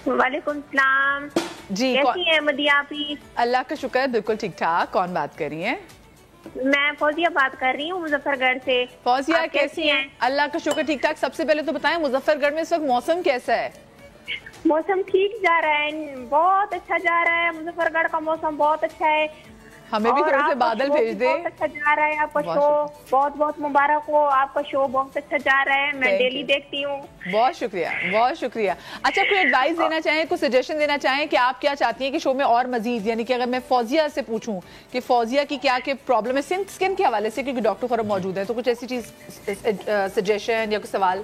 वालेकुम सलाम जी, कैसी हैं मदिया आपी? अल्लाह का शुक्र, बिल्कुल ठीक ठाक। कौन बात कर रही हैं? मैं फौजिया बात कर रही हूँ मुजफ्फरगढ़ से। फौजिया कैसी हैं? अल्लाह का शुक्र ठीक ठाक। सबसे पहले तो बताएं मुजफ्फरगढ़ में इस वक्त मौसम कैसा है? मौसम ठीक जा रहा है, बहुत अच्छा जा रहा है। मुजफ्फरगढ़ का मौसम बहुत अच्छा है। हमें भी थोड़े से बादल भेज दे। बहुत अच्छा जा रहा है आपका शो, बहुत बहुत मुबारक हो, आपका शो बहुत अच्छा जा रहा है, मैं डेली देखती हूँ। बहुत शुक्रिया, बहुत शुक्रिया। अच्छा, कोई एडवाइस देना चाहें, कुछ सजेशन देना चाहें कि आप क्या चाहती हैं कि शो में और मजीद, यानी कि अगर मैं फौजिया से पूछूं कि फौजिया की क्या के प्रॉब्लम है स्किन के हवाले से, क्योंकि डॉक्टर खुरम मौजूद है, तो कुछ ऐसी चीज सजेशन या कुछ सवाल?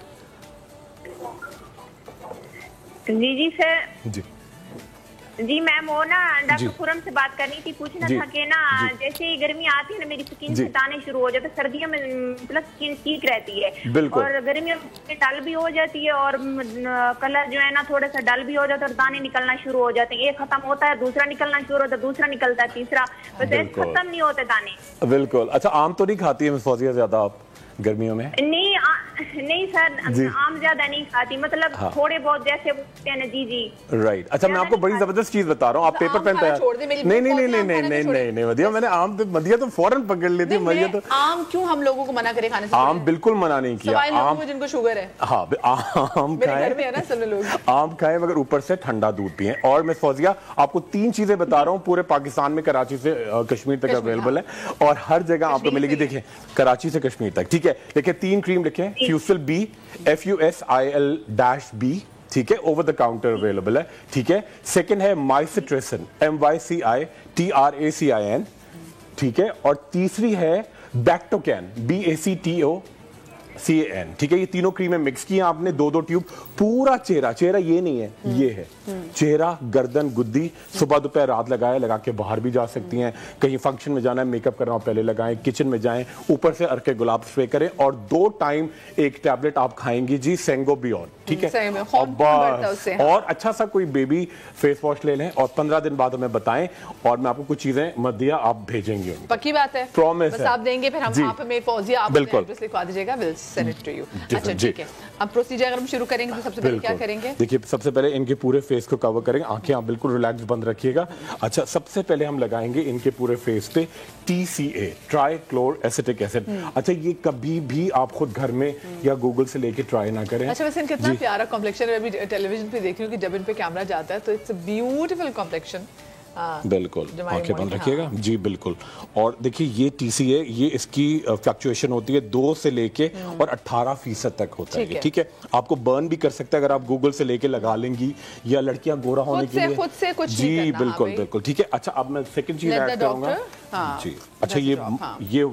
जी सर। जी मैम, वो ना डॉक्टर खुरम से बात करनी थी, पूछना था कि ना जैसे ही गर्मी आती है ना मेरी स्किन से दाने शुरू हो जाते, सर्दियों में मतलब स्किन ठीक रहती है और गर्मियों में डल भी हो जाती है और कलर जो है ना थोड़ा सा डल भी हो जाता है और दाने निकलना शुरू हो जाते हैं। एक खत्म होता है, दूसरा निकलना शुरू होता है, दूसरा निकलता है, तीसरा, बस खत्म नहीं होते दाने। बिल्कुल। अच्छा, आम तो नहीं खाती है फौजिया ज्यादा आप गर्मियों में? नहीं सर, आम ज्यादा नहीं खाती, मतलब थोड़े बहुत जैसे बोलते हैं ना। जी राइट। अच्छा, मैं आपको बड़ी जबरदस्त चीज बता रहा हूँ, आप पेपर पेन तैयार नहीं मदिया, मैंने आम मदिया तो फौरन पकड़ ली थी। मदिया तो आम क्यों हम लोगों को मना करे खाने से? आम बिल्कुल मना नहीं किया, आम जिनको शुगर है। हाँ, आम खाएं, आम खाएं मगर ऊपर से ठंडा दूध पिए। और मैं फौजिया आपको 3 चीजें बता रहा हूँ, पूरे पाकिस्तान में कराची से कश्मीर तक अवेलेबल है और हर जगह आपको मिलेगी। देखिए, कराची से कश्मीर तक, ठीक है। देखिए 3 क्रीम लिखे, फ्यूसिल बी, FUSIL-B, ठीक है, ओवर द काउंटर अवेलेबल है, ठीक है। सेकंड है माइसिट्रेसिन, MYCITRACIN, ठीक है। और तीसरी है बैक्टोकैन, BACTOCAN, ठीक है। ये तीनों क्रीमें मिक्स की आपने, 2-2 ट्यूब। पूरा चेहरा ये नहीं है, ये है चेहरा, गर्दन, गुद्दी, सुबह दोपहर रात लगाए, लगा के बाहर भी जा सकती हैं, कहीं फंक्शन में जाना है, मेकअप करना हो पहले लगाएं, किचन में जाएं, ऊपर से अर्के गुलाब स्प्रे करें और 2 टाइम एक टैबलेट आप खाएंगी जी, सेंगोबियोन, ठीक है। और अच्छा सा कोई बेबी फेस वॉश ले लें और 15 दिन बाद हमें बताएं और मैं आपको कुछ चीजें मदिया आप भेजेंगे। पक्की बात है, प्रॉमिस है, आप देंगे, फिर हम आप हमें फौजिया आप एड्रेस लिखवा दीजिएगा, will send it to you. अच्छा, ठीक है। अब प्रोसीजर अगर हम शुरू करेंगे तो सबसे पहले क्या करेंगे? देखिए, सबसे पहले इनके पूरे फेस को कवर करेंगे, आंखें आप बिल्कुल रिलैक्स बंद रखिएगा। अच्छा, सबसे पहले हम लगाएंगे इनके पूरे फेस पे TCA, ट्राइक्लोर एसिटिक एसिड। अच्छा, ये कभी भी आप खुद घर में या गूगल से लेके ट्राई ना करें। अच्छा, वैसे कितना प्यारा कॉम्प्लेक्शन है, अभी टेलीविजन पे देख रही हूँ कि जब इन पे कैमरा जाता है तो इट्स अ ब्यूटीफुल कॉम्प्लेक्शन। बिल्कुल, आंखें बंद रखिएगा जी, बिल्कुल। और देखिए, ये TCA, ये इसकी फ्लक्चुएशन होती है 2 से लेके और 18% तक होता है, ठीक है। आपको बर्न भी कर सकता है अगर आप गूगल से लेके लगा लेंगी, या लड़कियां गोरा होने के लिए खुद से कुछ जी, बिल्कुल बिल्कुल, ठीक है। अच्छा, अब मैं सेकंड चीज ऐड करूंगा जी। अच्छा, ये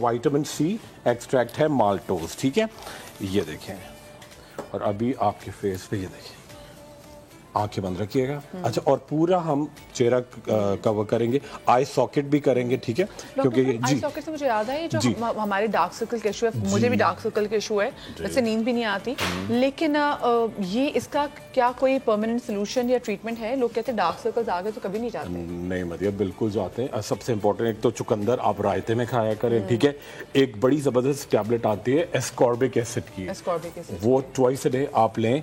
विटामिन C एक्सट्रैक्ट है, माल्टोज, ठीक है, ये देखें। और अभी आपके फेस पे ये देखिए, आंखें बंद रखिएगा। अच्छा, और पूरा हम चेहरा कवर करेंगे, आई सॉकेट भी करेंगे, ठीक है, क्योंकि आई सॉकेट से मुझे याद है, जो हमारे डार्क सर्कल के इशू है, मुझे भी डार्क सर्कल के इशू है, वैसे नींद भी नहीं आती, लेकिन ये इसका क्या कोई परमानेंट सोल्यूशन या ट्रीटमेंट है? लोग कहते हैं डार्क सर्कल्स आ गए तो कभी नहीं जाते। नहीं मदिया, बिल्कुल जाते हैं। सबसे इंपॉर्टेंट एक तो चुकंदर आप रायते में खाया करें, ठीक है। एक बड़ी जबरदस्त टैबलेट आती है एस्कॉर्बिक एसिड की, वो ट्वाइस अ डे आप लें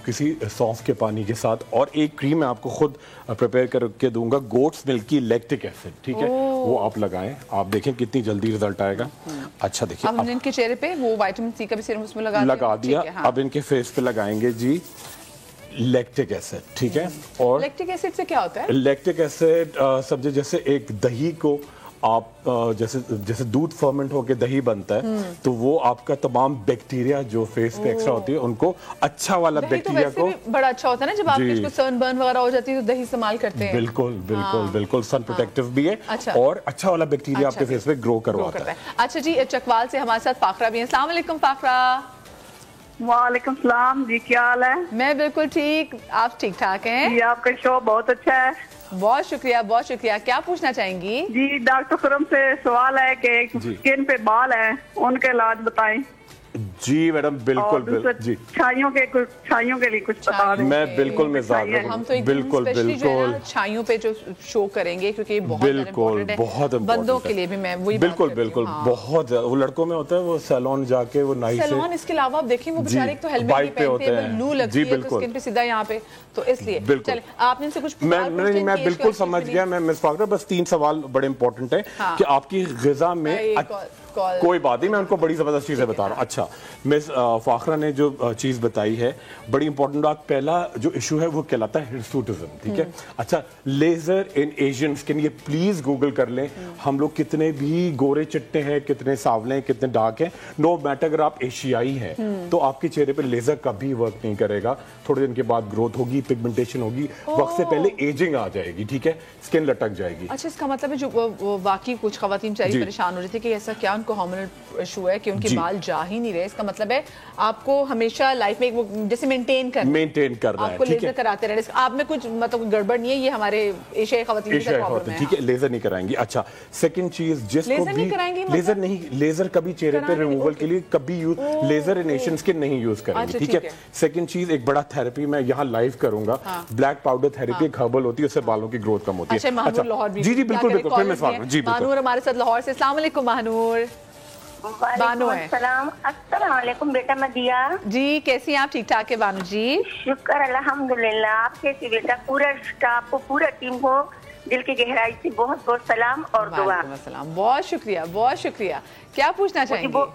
किसी सौंफ के पानी के साथ। और एक क्रीम मैं आपको खुद प्रिपेयर करके दूंगा, गोट्स मिल्क की लैक्टिक एसिड, ठीक है, वो आप लगाएं, आप देखें कितनी जल्दी रिजल्ट आएगा। अच्छा, देखिए, अब इनके चेहरे पे वो विटामिन C का भी सीरम उसमें लगा दिया। अब इनके फेस पे लगाएंगे जी लैक्टिक एसिड, ठीक है। और लैक्टिक एसिड से क्या होता है? लैक्टिक एसिड समझे जैसे एक दही को आप जैसे दूध फर्मेंट होकर दही बनता है, तो वो आपका तमाम बैक्टीरिया जो फेस पे एक्स्ट्रा होती है, उनको अच्छा वाला बैक्टीरिया को बड़ा अच्छा होता है ना, जब आपको सनबर्न वगैरह हो जाती है तो दही इस्तेमाल करते हैं। बिल्कुल बिल्कुल बिल्कुल, सन प्रोटेक्टिव भी है और अच्छा वाला बैक्टीरिया आपके फेस पे ग्रो करवाता है। अच्छा जी, चकवाल से हमारे साथ फाखरा भी है। अस्सलाम वालेकुम फाखरा। वालेकुम सलाम जी, क्या हाल है? मैं बिल्कुल ठीक, आप ठीक ठाक हैं जी? आपका शो बहुत अच्छा है। बहुत शुक्रिया, बहुत शुक्रिया। क्या पूछना चाहेंगी? जी, डॉक्टर खुरम से सवाल है कि स्किन पे बाल है, उनके इलाज बताएं। जी मैडम, बिल्कुल जी, छाइयों के लिए कुछ बता दें। मैं बिल्कुल मिजाज हम तो बिल्कुल छाइयों पे जो शो करेंगे, क्योंकि बहुत बंदों के लिए भी मैं वही बिल्कुल बहुत वो लड़कों में होता है, वो सैलून जाके वो नाइस सैलून। इसके अलावा आप देखें, वो बेचारे एक तो हेलमेट नहीं पहनते हैं, लू लगती है तो स्किन पे सीधा यहाँ पे, तो इसलिए चले आपने से कुछ मैं बिल्कुल समझ गया। मैं मिस फाखरा, बस 3 सवाल बड़े इंपॉर्टेंट है कि आपकी ग़िज़ा में कोई बात नहीं, मैं उनको बड़ी जबरदस्त चीजें बता रहा हूँ। अच्छा, मिस फाखरा ने जो चीज बताई है बड़ी इंपॉर्टेंट बात, पहला जो इशू है वो कहलाता है हिर्सुटिज्म, ठीक है। अच्छा, लेजर इन एशियन स्किन, ये प्लीज गूगल कर लें। हम लोग कितने भी गोरे चिट्टे हैं, कितने सावले हैं, कितने डार्क हैं, नो मैटर अगर आप एशियाई हैं तो आपके चेहरे पे लेजर कभी वर्क नहीं करेगा। थोड़े दिन के बाद ग्रोथ होगी, पिगमेंटेशन होगी, वक्त से पहले एजिंग आ जाएगी, ठीक है, स्किन लटक जाएगी। अच्छा, इसका मतलब है जो बाकी कुछ खवातीन चाहे परेशान हो रही थी कि ऐसा क्या उनको हार्मोनल इशू है कि उनके बाल जा ही नहीं रहे, इसका मतलब है आपको हमेशा लाइफ में वो जैसे मेंटेन करना है, आपको लेजर कराते रहना। आप में कुछ मतलब गड़बड़ नहीं है, ये हमारे एशियाई खवातीन का प्रॉब्लम है, ठीक है, लेजर नहीं कराएंगे। अच्छा, सेकंड चीज जिसको भी लेजर नहीं, लेजर कभी चेहरे पे रिमूवल के लिए कभी use, laser in Asian skin नहीं यूज करेंगे, ठीक है। सेकंड चीज, एक बड़ा थेरेपी मैं यहाँ लाइव करूंगा, ब्लैक पाउडर थेरेपी, एक हर्बल होती है, उससे बालों की ग्रोथ कम होती है। जी जी बिल्कुल बिल्कुल, महानूर हमारे साथ लाहौर से। अस्सलाम वालेकुम महानूर। बानो है। अस्सलाम वालेकुम बेटा मदिया जी, कैसी हैं आप? ठीक ठाक है बानू जी, शुक्र अल्हम्दुलिल्लाह। आप कैसी बेटा? पूरा स्टाफ को, पूरा टीम को दिल की गहराई से बहुत बहुत सलाम और दुआ। बहुत शुक्रिया, बहुत शुक्रिया। क्या पूछना चाहेंगे?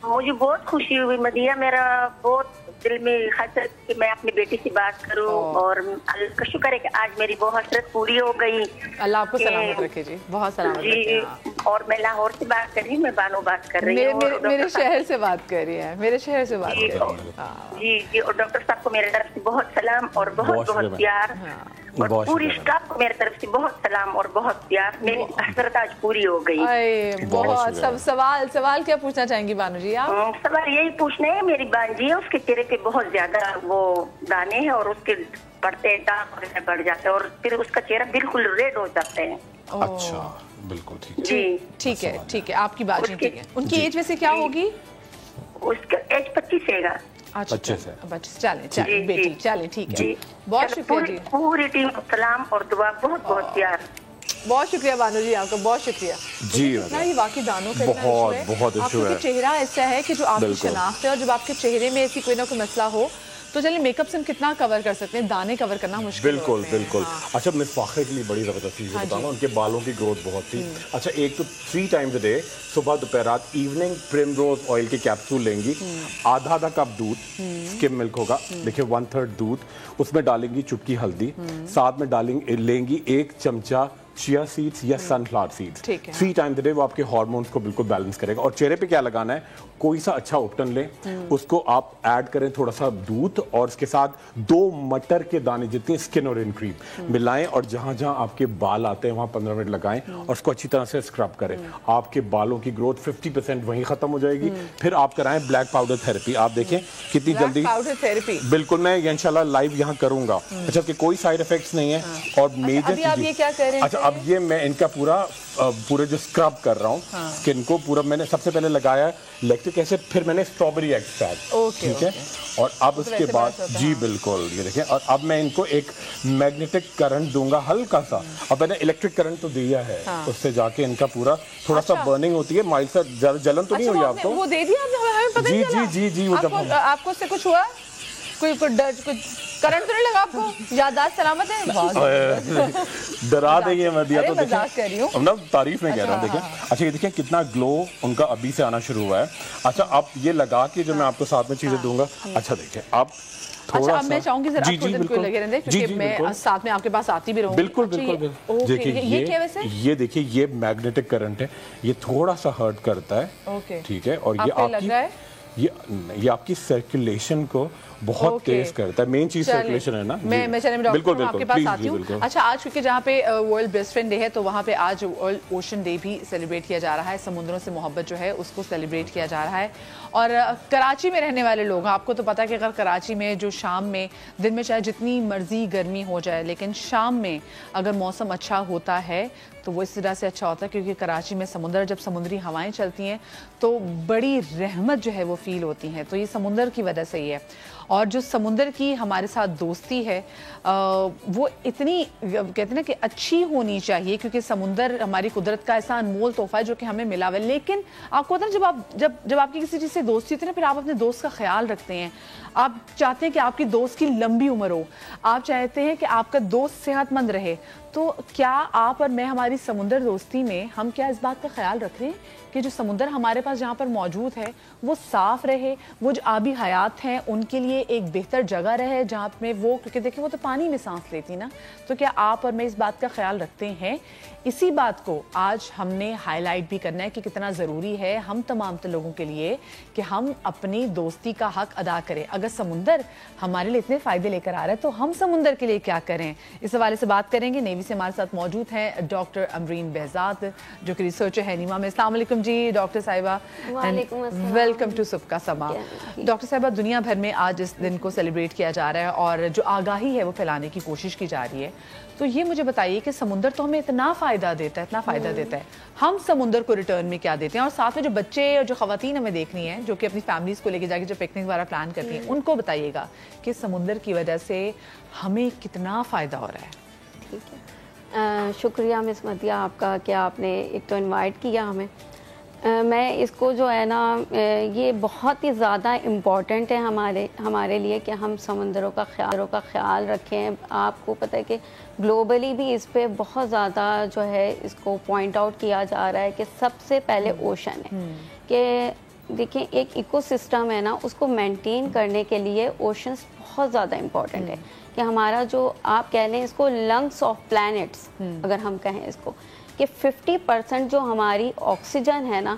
मुझे बहुत खुशी हुई मदिया, मेरा बहुत दिल में हसरत कि मैं अपनी बेटी से बात करूं, और अल्लाह का शुक्र है कि आज मेरी वो हसरत पूरी हो गई। अल्लाह आपको सलामत रखे जी, बहुत सलामत रखे। और मैं लाहौर से बात कर रही हूँ, मैं बानो बात कर रही हूँ, मेरे शहर से बात कर रही है, मेरे शहर से बात कर रही है। जी जी, और डॉक्टर साहब को मेरे तरफ से बहुत सलाम और बहुत बहुत प्यार, और पूरी स्टाफ को मेरे तरफ से बहुत सलाम और बहुत प्यार। मेरी हसरत आज पूरी हो गई। बहुत सब सवाल क्या पूछना चाहेंगी बानू जी आप? सवाल यही पूछना है, मेरी बांजी है, उसके चेहरे पे बहुत ज्यादा वो दाने हैं और उसके बढ़ते दाग बढ़ जाते हैं और फिर उसका चेहरा बिल्कुल रेड हो जाता है। अच्छा, बिल्कुल ठीक है जी, ठीक है, ठीक है, आपकी बात ठीक है। उनकी एज वैसे क्या होगी? उसका एज 25 है। अच्छा, चलें बेटी, चलें, ठीक है, बहुत शुक्रिया जी। पूरी टीम को सलाम और दुआ, बहुत बहुत प्यार। बहुत शुक्रिया बानू जी, आपका बहुत शुक्रिया जी। इतना ही वाकई दानों का बहुत इशू है। चेहरा ऐसा है कि जो आपकी शनाख्त है, और जब आपके चेहरे में ऐसी कोई ना कोई मसला हो तो चलिए मेकअप से हम कितना कवर कर सकते हैं, दाने कवर करना मुश्किल बिल्कुल बिल्कुल। अच्छा, मैं फाखरे के लिए बड़ी ज़बरदस्त चीज़ बताऊंगा, उनके बालों की ग्रोथ बहुत थी। अच्छा, एक तो 3 टाइम्स अ डे, सुबह दोपहर रात इवनिंग, प्रिमरोज ऑयल के कैप्सूल लेंगी, आधा कप दूध, स्किम मिल्क होगा, देखिए 1/3 दूध, उसमें डालेंगी चुटकी हल्दी, साथ में लेंगी 1 चमचा चिया सीड्स या sunflower seeds. 3 times a day, वो आपके हार्मोन्स को बिल्कुल बैलेंस करेगा। और चेहरे पे क्या लगाना है, कोई सा अच्छा उपटन लें, उसको आप ऐड करें थोड़ा सा दूध, और उसके साथ 2 मटर के दाने जितनी स्किन और इन क्रीम मिलाएं, और जहां जहां आपके बाल आते हैं वहां 15 मिनट लगाएं और उसको अच्छी तरह से स्क्रब करें। आपके बालों की ग्रोथ 50% वहीं खत्म हो जाएगी। फिर आप कराएं ब्लैक पाउडर थेरेपी, आप देखें कितनी जल्दी पाउडर थेरेपी। बिल्कुल, मैं इंशाल्लाह लाइव यहाँ करूंगा। अच्छा, कि कोई साइड इफेक्ट्स नहीं है। और मेजर आप ये क्या कर रहे हैं? अच्छा, अब ये मैं इनका पूरे जो स्क्रब कर रहा हूँ स्किन को पूरा, मैंने सबसे पहले लगाया लैक्टिक एसिड, फिर मैंने स्ट्रॉबेरी एक्सट्रैक्ट, ठीक है। और अब उसके बाद जी बिल्कुल, ये देखें, और अब मैं इनको एक मैग्नेटिक करंट दूंगा हल्का सा। अब मैंने इलेक्ट्रिक करंट तो दिया है, उससे जाके इनका पूरा थोड़ा सा बर्निंग होती है, माइल्ड सा जलन तो नहीं हुई आपको? वो दे दिया हमें, पता नहीं चला। जी, वो जब आपको उससे कुछ हुआ? कोई करंट तो नहीं लगा आपको? याददाश्त सलामत है? डरा देंगे मदिया तो मजाक कर रही हूं, अब ना तारीफ में कह रहा हूं। देखिए, अच्छा ये देखिए कितना ग्लो उनका अभी से आना शुरू हुआ है। अच्छा, आप ये लगा के जो मैं आपको साथ में चीजें दूंगा, अच्छा देखिए आप अच्छा, अब मैं चाहूंगी जरा आपको दिन को लगे रहने, क्योंकि मैं साथ में आपके पास आती भी रहूंगी। बिल्कुल बिल्कुल। देखिए ये क्या वैसे? ये देखिए, ये मैग्नेटिक करंट है, ये थोड़ा सा हर्ट करता है, ठीक है। और ये आपकी सर्कुलेशन को बहुत तेज करता है। मेन चीज सर्कुलेशन है ना। मैं चलिए डॉक्टर आपके पास आती हूँ। अच्छा, आज क्योंकि जहाँ पे वर्ल्ड बेस्ट फ्रेंड डे है, तो वहाँ पे आज वर्ल्ड ओशन डे भी सेलिब्रेट किया जा रहा है। समुद्रों से मोहब्बत जो है उसको सेलिब्रेट किया जा रहा है। और कराची में रहने वाले लोग, आपको तो पता है कि अगर कराची में जो शाम में, दिन में चाहे जितनी मर्जी गर्मी हो जाए, लेकिन शाम में अगर मौसम अच्छा होता है तो वो इस तरह से अच्छा होता है क्योंकि कराची में समुद्र, जब समुद्री हवाएं चलती हैं तो बड़ी रहमत जो है वो फील होती है। तो ये समुद्र की वजह से ही है। और जो समुद्र की हमारे साथ दोस्ती है वो इतनी, कहते हैं ना कि अच्छी होनी चाहिए, क्योंकि समुद्र हमारी कुदरत का ऐसा अनमोल तोहफा है जो कि हमें मिला हुआ है। लेकिन आपको पता है, जब आपकी किसी चीज़ से दोस्ती होती है ना, फिर आप अपने दोस्त का ख्याल रखते हैं। आप चाहते हैं कि आपकी दोस्त की लंबी उम्र हो, आप चाहते हैं कि आपका दोस्त सेहतमंद रहे। تو کیا آپ اور میں ہماری سمندر دوستی میں ہم کیا اس بات کا خیال رکھ رہے ہیں کہ جو سمندر ہمارے پاس جہاں پر موجود ہے وہ صاف رہے, وہ جو آبی حیات ہیں ان کے لیے ایک بہتر جگہ رہے جہاں میں وہ, کیونکہ دیکھیں وہ تو پانی میں سانس لیتی نا, تو کیا آپ اور میں اس بات کا خیال رکھتے ہیں؟ اسی بات کو آج ہم نے ہائی لائٹ بھی کرنا ہے کہ کتنا ضروری ہے ہم تمام لوگوں کے لیے کہ ہم اپنی دوستی کا حق ادا کریں. اگر سمندر ہمارے لیے اتنے فائدے لے کر آ رہا ہے تو ہم سمندر کے لیے کیا کریں, اس حوالے سے بات کریں گے. نیوی سے ہمارے ساتھ موجود ہیں ڈاکٹر امرین بہزاد جو کہ ریسرچر ہے نیما میں. السلام علیکم جی ڈاکٹر صاحبہ. وعلیکم السلام. ویلکم ٹو صبح کا سما. ڈاکٹر صاحبہ, دنیا بھر میں آج اس دن کو سیلیبریٹ کیا جا رہا ہے اور جو آگاہی ہے وہ پھیلانے کی کوشش کی جا رہی ہے. تو یہ مجھے بتائیے کہ سمندر تو ہمیں اتنا فائدہ دیتا ہے, اتنا فائدہ دیتا ہے, ہم سمندر کو ریٹرن میں کیا دیتے ہیں؟ اور ساتھ میں جو بچے اور جو خواتین ہمیں دیکھنی ہیں جو کہ اپنی فیملیز کو لے کے جا کے جو پکنک وغیرہ پلان کرتی ہیں, ان کو بتائیے گا کہ سمندر کی وجہ سے ہمیں کتنا فائدہ ہو رہا ہے. ٹھیک ہے, شکریہ مس مدیہ آپ کا کہ آپ نے ایک تو انوائٹ کیا ہمیں. میں اس کو جو ہے نا یہ بہت ہی زیادہ امپورٹنٹ ہے ہمارے لیے کہ ہم سمندروں کا خیال رکھیں. آپ کو پتہ ہے کہ گلوبلی بھی اس پہ بہت زیادہ جو ہے اس کو پوائنٹ آؤٹ کیا جا رہا ہے کہ سب سے پہلے اوشن ہے. کہ دیکھیں ایک ایکو سسٹم ہے نا, اس کو مینٹین کرنے کے لیے اوشنس بہت زیادہ امپورٹنٹ ہے. کہ ہمارا جو آپ کہہ لیں اس کو لنگس آف پلانٹس اگر ہم کہیں اس کو, کہ 50% جو ہماری آکسیجن ہے نا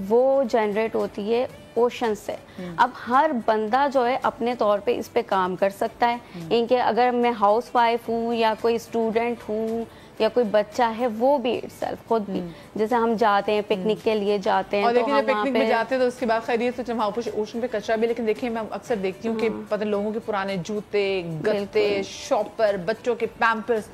وہ جنریٹ ہوتی ہے اوشن سے. اب ہر بندہ جو ہے اپنے طور پہ اس پہ کام کر سکتا ہے. ان کے اگر میں ہاؤس وائف ہوں یا کوئی اسٹوڈنٹ ہوں یا کوئی بچہ ہے, وہ بھی سیلف خود بھی, جیسے ہم جاتے ہیں پکنک کے لیے جاتے ہیں, اور دیکھیں جب پکنک میں جاتے ہیں تو اس کے بعد خیریت سے وہاں اوشن پہ کچرا بھی, لیکن دیکھیں میں اکثر دیکھتی ہوں کہ پتہ لوگوں کے پرانے جوتے, گتے, شاپر, بچوں کے پیمپرس,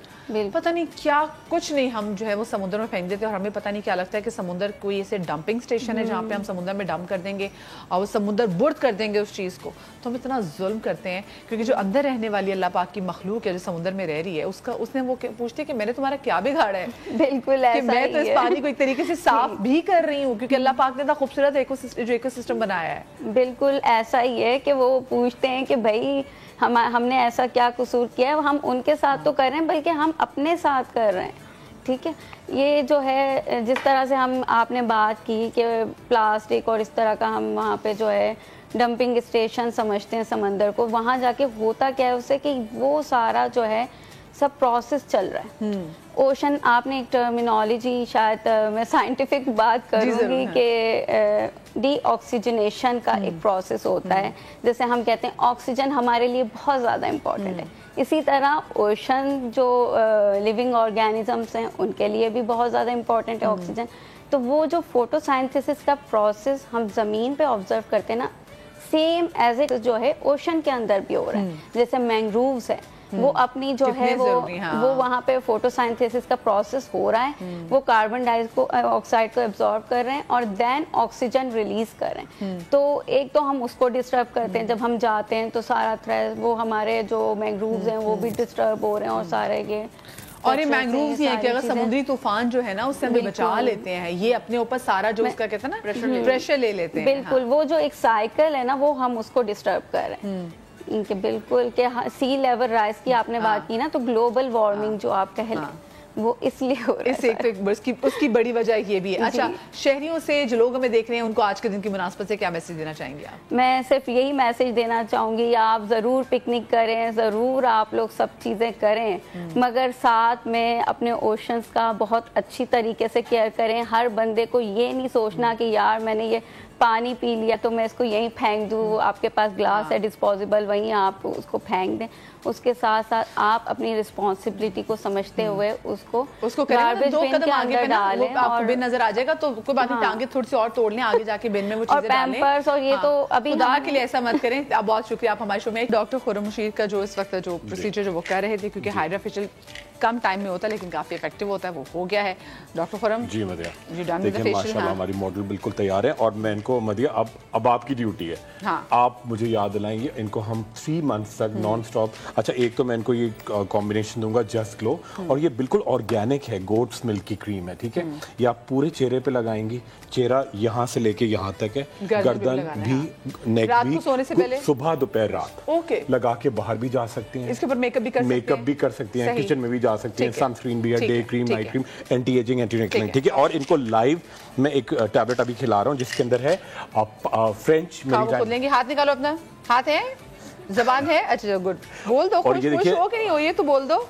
پتہ نہیں کیا کچھ نہیں ہم جو ہے وہ سمندر میں پھینک دیتے ہیں. اور ہمیں پتہ نہیں کیا لگتا ہے کہ سمندر کوئی ایسے ڈمپنگ اسٹیشن ہے جہاں پہ ہم سمندر میں ڈمپ کر دیں گے اور وہ سمندر برد کر دیں گے اس چیز کو. تو ہم اتنا ظلم کرتے ہیں کیونکہ جو اندر رہنے والی اللہ پاک کی مخلوق ہے جو سمندر میں رہ رہی ہے, اس نے وہ پوچھتی ہے کہ میں نے تمہارا کیا بگاڑا ہے. بالکل کہ میں تو اس پانی کو ایک طریقے سے صاف بھی کر رہی ہوں کیونکہ اللہ پاک نے اتنا خوبصورت جو ایکو سسٹم بنایا ہے. بالکل ایسا ہی ہے کہ وہ پوچھتے ہیں کہ بھائی ہم نے ایسا کیا قصور کیا ہے, ہم ان کے ساتھ تو کر رہے ہیں بلکہ ہم اپنے ساتھ کر رہے ہیں. ٹھیک ہے, یہ جو ہے جس طرح سے آپ نے بات کی کہ پلاسٹک اور اس طرح کا ہم وہاں پہ جو ہے ڈمپنگ اسٹیشن سمجھتے ہیں سمندر کو, وہاں جا کے ہوتا کیا ہے اسے کہ وہ سارا جو ہے سب پروسیس چل رہا ہے. اوشن, آپ نے ایک ٹرمینالوجی شاید میں سائنٹیفک بات کروں گی کہ ڈی آکسیجنیشن کا ایک پروسیس ہوتا ہے. جیسے ہم کہتے ہیں آکسیجن ہمارے لیے بہت زیادہ امپورٹنٹ ہے, اسی طرح اوشن جو لیونگ آرگینزمس ہیں ان کے لیے بھی بہت زیادہ امپورٹنٹ ہے آکسیجن. تو وہ جو فوٹو سائنتھسس کا پروسیس ہم زمین پہ آبزرو کرتے ہیں نا, سیم ایز اٹ جو ہے اوشن کے اندر بھی ہو رہا ہے. جیسے مینگرووز ہے وہ اپنی جو ہے وہ وہاں پہ فوٹو سائنتھسس کا پروسیس ہو رہا ہے, وہ کاربن ڈائی آکسائڈ کو ایبزارب کر رہے ہیں اور دین آکسیجن ریلیز کر رہے ہیں. تو ایک تو ہم اس کو ڈسٹرب کرتے ہیں جب ہم جاتے ہیں تو سارا تھریڈ وہ ہمارے جو مینگرووز ہیں وہ بھی ڈسٹرب ہو رہے ہیں اور سارے یہ اور یہ مینگرووز یہ ہے کہ اگر سمندری طوفان جو ہے نا اس سے ہمیں بچا لیتے ہیں, یہ اپنے اوپر سارا جو اس کا کہتے ہیں نا پریشر لے لیتے ہیں. بالکل, وہ جو ایک سائیکل ہے نا وہ ہم اس کو ڈسٹرب کر رہے ہیں. کہ بالکل کہ سی لیول رائز کی آپ نے بات کی نا, تو گلوبل وارمنگ جو آپ کہہ لیں وہ اس لیے ہو رہا ہے. اس کی بڑی وجہ یہ بھی ہے. اچھا, شہریوں سے جو لوگ ہمیں دیکھ رہے ہیں ان کو آج کے دن کی مناسبت سے کیا میسج دینا چاہیں گے آپ؟ میں صرف یہی میسج دینا چاہوں گی, آپ ضرور پکنک کریں, ضرور آپ لوگ سب چیزیں کریں, مگر ساتھ میں اپنے اوشنز کا بہت اچھی طریقے سے کیئر کریں. ہر بندے کو یہ نہیں سوچنا کہ یار میں نے یہ پانی پی لیا تو میں اس کو یہیں پھینک دوں. آپ کے پاس گلاس ہے ڈسپوزیبل, وہیں آپ اس کو پھینک دیں. اس کے ساتھ ساتھ آپ اپنی رسپانسبلٹی کو سمجھتے ہوئے اس کو گاربیج بن کے اندر ڈالیں. آپ کو بن نظر آ جائے گا تو کوئی بات نہیں, ٹانگیں تھوڑی سی اور توڑ لیں, آگے جا کے بن میں وہ چیزیں ڈالیں. اور پیمپرز اور یہ تو ابھی خدا کے لیے ایسا مت کریں. بہت شکریہ. آپ ہمارے شو میں ڈاکٹر خرم مشیر کا جو اس وقت جو پروسیجر جو وہ کر رہے تھے, کیونکہ ہائیڈرا فیشل کم ٹائم میں ہوتا ہے لیکن کافی افیکٹو ہوتا ہے, وہ ہو گیا ہے. ڈاکٹر خرم جی مدیہ, دیکھیں ماشاءاللہ ہماری ماڈل بالکل تیار ہے اور میں ان کو مدیہ اب آپ کی ڈیوٹی ہے, آپ مجھے یاد دلائیں گے ان کو ہم 3 months تک نان سٹاپ. اچھا, ایک تو میں ان کو یہ کمبینیشن دوں گا جسٹ گلو, اور یہ بالکل آرگینک ہے, گوٹس ملک کی کریم ہے. ٹھیک ہے, یہ آپ پورے چہرے پہ لگائیں گی. چہرہ یہاں سے لے کے یہاں تک ہے, گردن بھی, نیک بھی, صبح دوپہر رات لگا کے باہر بھی جا سکتی ہیں, اس کے اوپر میک اپ بھی کر سکتی ہیں, کچن میں بھی جا जा सकती हैं, सनस्क्रीन भी है, day cream, night cream, anti ageing, anti wrinkling, ठीक है। और इनको लाइव मैं एक टैबलेट अभी खिला रहा हूँ जिसके अंदर है फ्रेंच लेंगे। हाथ निकालो अपना, हाथ है, जबान है, अच्छा गुड, बोल दो, खुश हो कि नहीं हो ये तो बोल दो।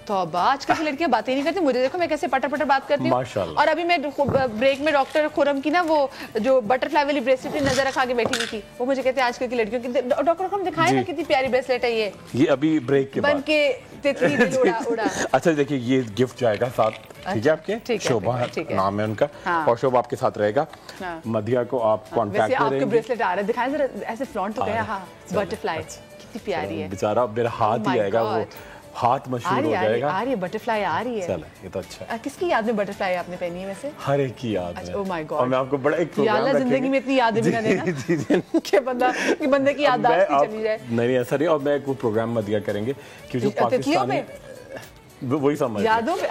तो अब आजकल की लड़कियां बातें नहीं करती, मुझे देखो मैं कैसे पटर पटर बात करती हूँ। और अभी मैं ब्रेक में डॉक्टर खुरम की ना वो जो बटरफ्लाई वाली ब्रेसलेट नजर रखा के बैठी हुई थी, वो मुझे कहते हैं आजकल की लड़कियों की, डॉक्टर खुरम दिखाए ना कितनी प्यारी ब्रेसलेट है ये अभी ब्रेक के बाद बन के तितली दिल उड़ा। अच्छा देखिए ये गिफ्ट जाएगा साथ, ठीक है आपके, शोभा नाम है उनका, और शोभा आपके साथ रहेगा। मधिया को आप कांटेक्ट करेंगे। आपके ब्रेसलेट आ रहा है, दिखाएं जरा ऐसे फ्लॉन्ट तो गया। हाँ बटरफ्लाई कितनी प्यारी है, बेचारा मेरा हाथ ही आएगा, वो हाथ मशहूर हो जाएगा। आ रही है बटरफ्लाई, आ रही है। चलो ये तो अच्छा है। किसकी याद में बटरफ्लाई आपने पहनी है वैसे? हर एक की याद है। Oh my God. और मैं आपको बड़ा एक प्रोग्राम रखेंगे जिंदगी में इतनी यादें भी ना देना कि बंदे की याददाश्त ही चली जाए। नहीं ऐसा नहीं। और मैं एक प्रोग्राम मत दिया करेंगे कि जो पाकिस्तानी वही समझ यादों पे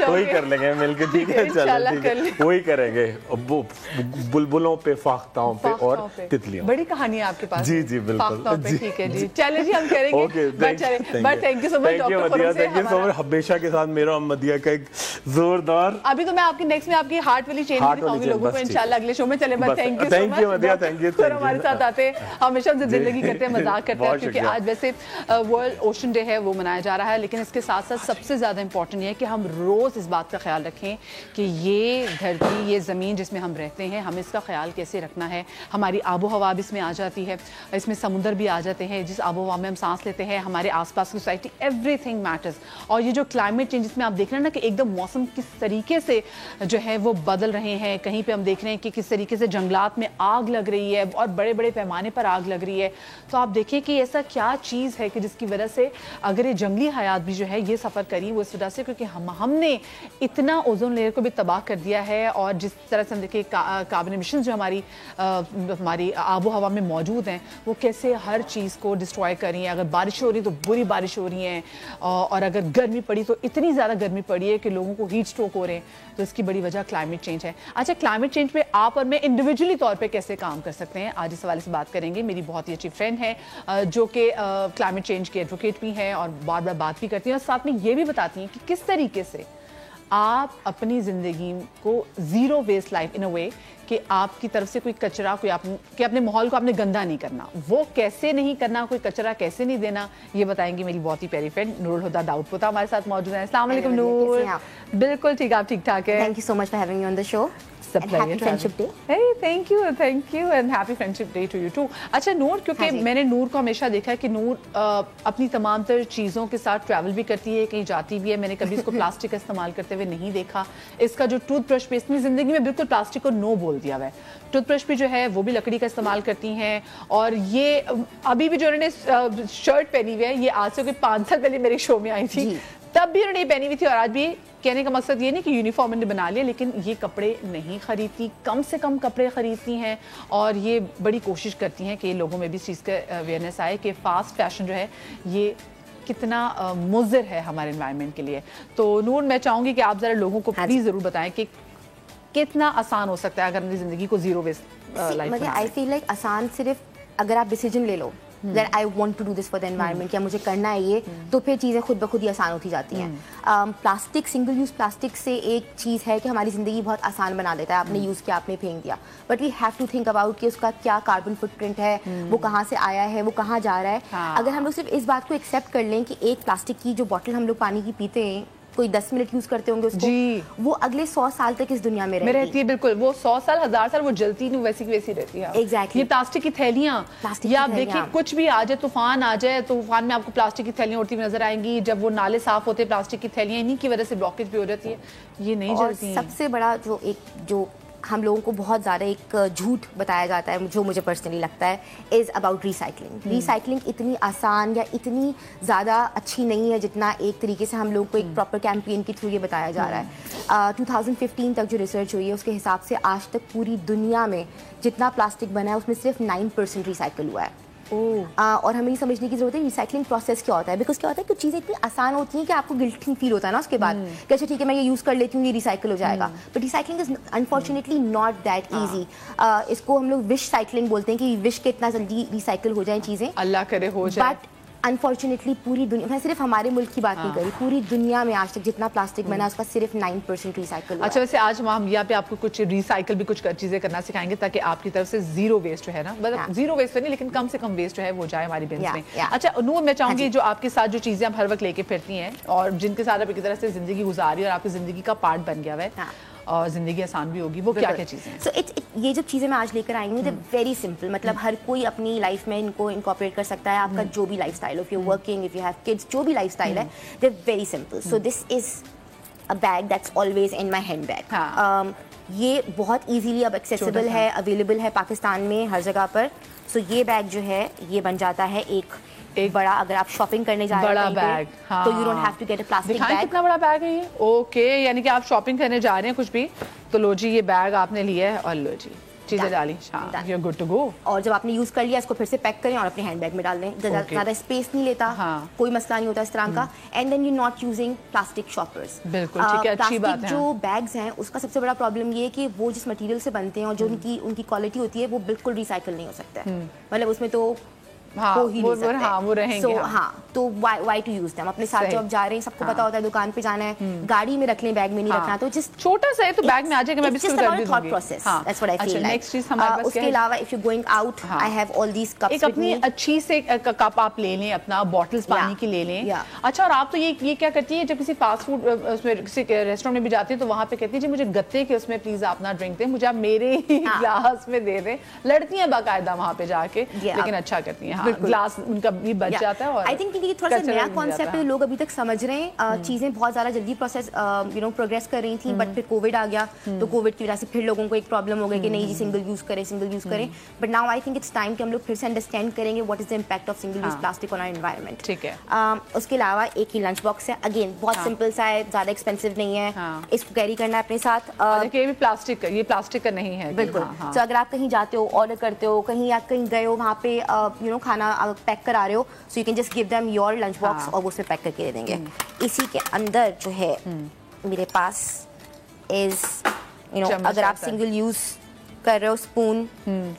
वही कर लेंगे मिलके, ठीक है चलो ठीक है वही करेंगे, बुलबुलों पे, फाख्ताओं पे और तितलियों। बड़ी कहानी है आपके पास। जी जी बिल्कुल, ठीक है जी, चलिए जी हम करेंगे। But thank you so much doctor Madhiya, thank you so much. हमेशा के साथ मेरा मधिया का एक जोरदार। अभी तो मैं आपकी नेक्स्ट में आपकी हार्ट वाली चेन दिखाऊंगी लोगों को इंशाल्लाह अगले शो में। चले बस thank you Madhiya, thank you. हमारे साथ आते हैं, हमेशा हमसे जिंदगी करते हैं, मजाक करते हैं, क्योंकि आज वैसे वर्ल्ड ओशन डे है वो मनाया जा रहा है, लेकिन इसके साथ साथ सबसे ज़्यादा इंपॉर्टेंट है कि हम रोज़ इस बात का ख्याल रखें कि ये धरती, ये ज़मीन जिसमें हम रहते हैं, हमें इसका ख्याल कैसे रखना है। हमारी आबो हवा भी इसमें आ जाती है, इसमें समुद्र भी आ जाते हैं, जिस आबो हवा में हम सांस लेते हैं, हमारे आसपास की सोसाइटी, एवरीथिंग मैटर्स। और ये जो क्लाइमेट चेंज में आप देख रहे हैं ना कि एकदम मौसम किस तरीके से जो है वो बदल रहे हैं, कहीं पे हम देख रहे हैं कि किस तरीके से जंगलात में आग लग रही है और बड़े बड़े पैमाने पर आग लग रही है। तो आप देखिए कि ऐसा क्या चीज़ है कि जिसकी वजह से अगर ये जंगली हयात भी जो है ये सफ़र करी वो इस वजह से क्योंकि हमने इतना ओजोन लेयर को भी तबाह कर दिया है। और जिस तरह से हम देखिए कार्बन एमिशन जो हमारी आबो हवा में मौजूद हैं वो कैसे हर चीज़ को डिस्ट्रॉय कर रही हैं। अगर बारिश हो रही तो बुरी बारिश हो रही है, और अगर गर्मी पड़ी तो इतनी ज़्यादा गर्मी पड़ी है कि लोगों को हीट स्ट्रोक हो रहे हैं। तो इसकी बड़ी वजह क्लाइमेट चेंज है। अच्छा, क्लाइमेट चेंज पे आप और मैं इंडिविजुअली तौर पे कैसे काम कर सकते हैं, आज इस हवाले से बात करेंगे। मेरी बहुत ही अच्छी फ्रेंड है जो कि क्लाइमेट चेंज के एडवोकेट भी हैं और बार बार बात भी करती हैं, और साथ में ये भी बताती हैं कि किस तरीके से आप अपनी ज़िंदगी को ज़ीरो वेस्ट लाइफ इन अ वे कि आपकी तरफ से कोई कचरा, कि अपने माहौल को आपने गंदा नहीं करना, वो कैसे नहीं करना, कोई कचरा कैसे नहीं देना, ये बताएंगी मेरी बहुत ही प्यारी फ्रेंड नूरुल हुदा दाऊदपुरा हमारे साथ मौजूद है। अस्सलाम वालेकुम नूर। बिल्कुल ठीक, आप ठीक ठाक है? Thank you so much for having me on the show. Happy friendship day. Thank you and happy friendship day to you too. अच्छा नूर, क्योंकि मैंने नूर को हमेशा देखा है कि नूर अपनी तमाम तर चीज़ों के साथ ट्रैवल भी करती है, कहीं जाती भी है। मैंने कभी इसको प्लास्टिक का इस्तेमाल करते हुए नहीं देखा। इसका जो टूथ ब्रश पे, इसने ज़िंदगी में बिल्कुल प्लास्टिक को नो बोल दिया हुआ है। टूथ ब्रश भी जो है वो भी लकड़ी का इस्तेमाल करती हैं। और ये अभी भी जो उन्होंने शर्ट पहनी हुई है, ये आज से कोई 5 साल पहले मेरे शो में आई थी, तब भी उन्होंने पहनी हुई थी। और आज भी कहने का मकसद ये नहीं कि यूनिफॉर्म ने बना लिया, लेकिन ये कपड़े नहीं खरीदती, कम से कम कपड़े खरीदती हैं। और ये बड़ी कोशिश करती हैं कि लोगों में भी इस चीज़ का अवेयरनेस आए कि फास्ट फैशन जो है ये कितना मुज़िर है हमारे एनवायरनमेंट के लिए। तो नूर, मैं चाहूँगी कि आप ज़रा लोगों को प्लीज़ ज़रूर बताएं कि कितना आसान हो सकता है अगर अपनी ज़िंदगी को zero waste life. I feel like आसान सिर्फ अगर आप डिसीजन ले लो that I want to do this for the environment, या मुझे करना है ये, तो फिर चीज़ें खुद ब खुद ही आसान होती जाती हैं। प्लास्टिक, सिंगल यूज़ प्लास्टिक से एक चीज़ है कि हमारी ज़िंदगी बहुत आसान बना देता है। आपने यूज़ किया, आपने फेंक दिया, but we have to think about कि उसका क्या कार्बन फुटप्रिंट है, वो कहाँ से आया है, वो कहाँ जा रहा है। अगर हम लोग सिर्फ इस बात को एक्सेप्ट कर लें कि एक प्लास्टिक की जो बॉटल हम लोग पानी की पीते हैं, कोई 10 मिनट यूज करते होंगे उसको, वो अगले 100 साल तक इस दुनिया में रहती है। बिल्कुल, वो 100 साल 1000 साल वो जलती नहीं, वैसी की वैसी रहती है। एग्जैक्टली। ये प्लास्टिक की थैलियाँ, या आप देखिए कुछ भी आ जाए, तूफान आ जाए, तूफान में आपको प्लास्टिक की थैलियाँ उड़ती हुई नजर आएंगी। जब वो नाले साफ होते हैं, प्लास्टिक की थैलियाँ, इन्हीं की वजह से ब्लॉकेज भी हो जाती है, ये नहीं जलती। सबसे बड़ा जो हम लोगों को बहुत ज़्यादा एक झूठ बताया जाता है, जो मुझे पर्सनली लगता है, इज़ अबाउट रिसाइकलिंग। रिसाइकलिंग इतनी आसान या इतनी ज़्यादा अच्छी नहीं है जितना एक तरीके से हम लोगों को एक प्रॉपर कैंपेन के थ्रू ये बताया जा रहा है। 2015 तक जो रिसर्च हुई है उसके हिसाब से आज तक पूरी दुनिया में जितना प्लास्टिक बना है उसमें सिर्फ 9% रिसाइकल हुआ है। और हमें ये समझने की जरूरत है रिसाइकलिंग प्रोसेस क्या होता है। बिकॉज क्या होता है कि चीज़ें इतनी आसान होती हैं कि आपको गिल्ट फील होता है ना उसके बाद, कैसे ठीक है मैं ये यूज़ कर लेती हूँ, ये रिसाइकल हो जाएगा। But recycling is unfortunately not that easy. इसको हम लोग विश साइकलिंग बोलते हैं कि विश के इतना जल्दी रिसाइकल हो जाए चीज़ें, अल्लाह करे हो जाए। बट अनफॉर्चुनेटली पूरी दुनिया, मैं सिर्फ हमारे मुल्क की बात नहीं करी, पूरी दुनिया में आज तक जितना प्लास्टिक बना उसका सिर्फ 9% रिसाइकल हुआ। अच्छा, वैसे आज हम यहाँ पे आपको कुछ रिसाइकल भी कुछ चीजें करना सिखाएंगे ताकि आपकी तरफ से जीरो वेस्ट जो है ना, मतलब जीरो वेस्ट नहीं लेकिन कम से कम वेस्ट जो है वो जाए हमारी बिन्स में। अच्छा नूर, मैं चाहूंगी जो आपके साथ जो चीजें आप हर वक्त लेके फिरती हैं और जिनके साथ आप एक तरह से जिंदगी गुजारी और आपकी जिंदगी का पार्ट बन गया है और जिंदगी आसान भी होगी, वो क्या क्या चीजें हैं? So ये जो चीज़ें मैं आज लेकर आई हूँ वेरी सिंपल, मतलब हर कोई अपनी लाइफ में इनको इनकॉर्पोरेट कर सकता है। आपका जो भी lifestyle, if you working, if you have kids, जो भी लाइफस्टाइल है, they very simple. So this is a bag that's always in my handbag. ये बहुत इजीली अब एक्सेसिबल है, अवेलेबल है पाकिस्तान में हर जगह पर। सो ये बैग जो है ये बन जाता है एक बड़ा, अगर आप शॉपिंग करने जा रहे हैं बैग, हाँ, तो you don't have to get a plastic bag. कितना बड़ा बैग है ये? ओके, यानी कि आप शॉपिंग करने जा रहे हैं कुछ भी, तो लो जी ये बैग आपने लिया है और लो जी चीजें डाली, you are good to go. और जब आपने यूज कर लिया इसको फिर से पैक करें और अपने हैंड बैग में डाल दें। ज्यादा स्पेस नहीं लेता, कोई मसला नहीं होता इस तरह का। And then you not using plastic shoppers. बिल्कुल ठीक है, अच्छी बात है। जो बैग्स हैं उसका सबसे बड़ा प्रॉब्लम ये है कि वो जिस मटेरियल से बनते हैं और जो उनकी क्वालिटी होती है वो बिल्कुल रिसाइकल नहीं हो सकता है, मतलब उसमें तो वो रहेंगे। तो why to use them? अपने साथ जो आप जा रहे हैं, सबको पता होता है दुकान पे जाना है, गाड़ी में रख लें, बैग में नहीं रखना, तो जिस छोटा सा है तो बैग में आ जाएगा, मैं बिल्कुल कर दूंगी। Thought process, that's what I feel like. Next चीज हमारे पास उसके अलावा if you going out, I have all these cups. एक अपनी अच्छी से कप आप ले लें, अपना बॉटल्स पानी की ले लें। अच्छा, और आप तो ये क्या करती है, जब किसी फास्ट फूड उसमें किसी रेस्टोरेंट में भी जाती है तो वहां पे कहती है जी मुझे गत्ते के उसमें प्लीज आप ना ड्रिंक दें, मुझे आप मेरे ग्लास में दे दें। लड़ती हैं बाकायदा वहां पे जाके, लेकिन अच्छा करती हैं, ग्लास कभी बच जाता है। और आई थिंक ये थोड़ा सा नया कॉन्सेप्ट है, लोग अभी तक समझ रहे हैं। चीजें बहुत ज्यादा जल्दी प्रोग्रेस कर रही थी, बट फिर कोविड आ गया, तो कोविड की वजह से फिर लोगों को एक प्रॉब्लम हो गई कि नहीं जी सिंगल यूज करें। But now I think it's time कि हम लोग फिर से अंडरस्टैंड करेंगे what is the impact of single use plastic on our environment. ठीक है। उसके अलावा एक ही लंच बॉक्स है, अगेन बहुत सिंपल सा है, ज्यादा एक्सपेंसिव नहीं है, इसको कैरी करना है अपने साथ। ये भी प्लास्टिक का नहीं है बिल्कुल। तो अगर आप कहीं जाते हो, ऑर्डर करते हो, कहीं गए हो, वहाँ पे खाना पैक करा रहे हो, so you can just give them your lunch box और वो उसमें पैक करके दे देंगे। इसी के अंदर जो है मेरे पास is अगर आप सिंगल यूज कर रहे हो, स्पून,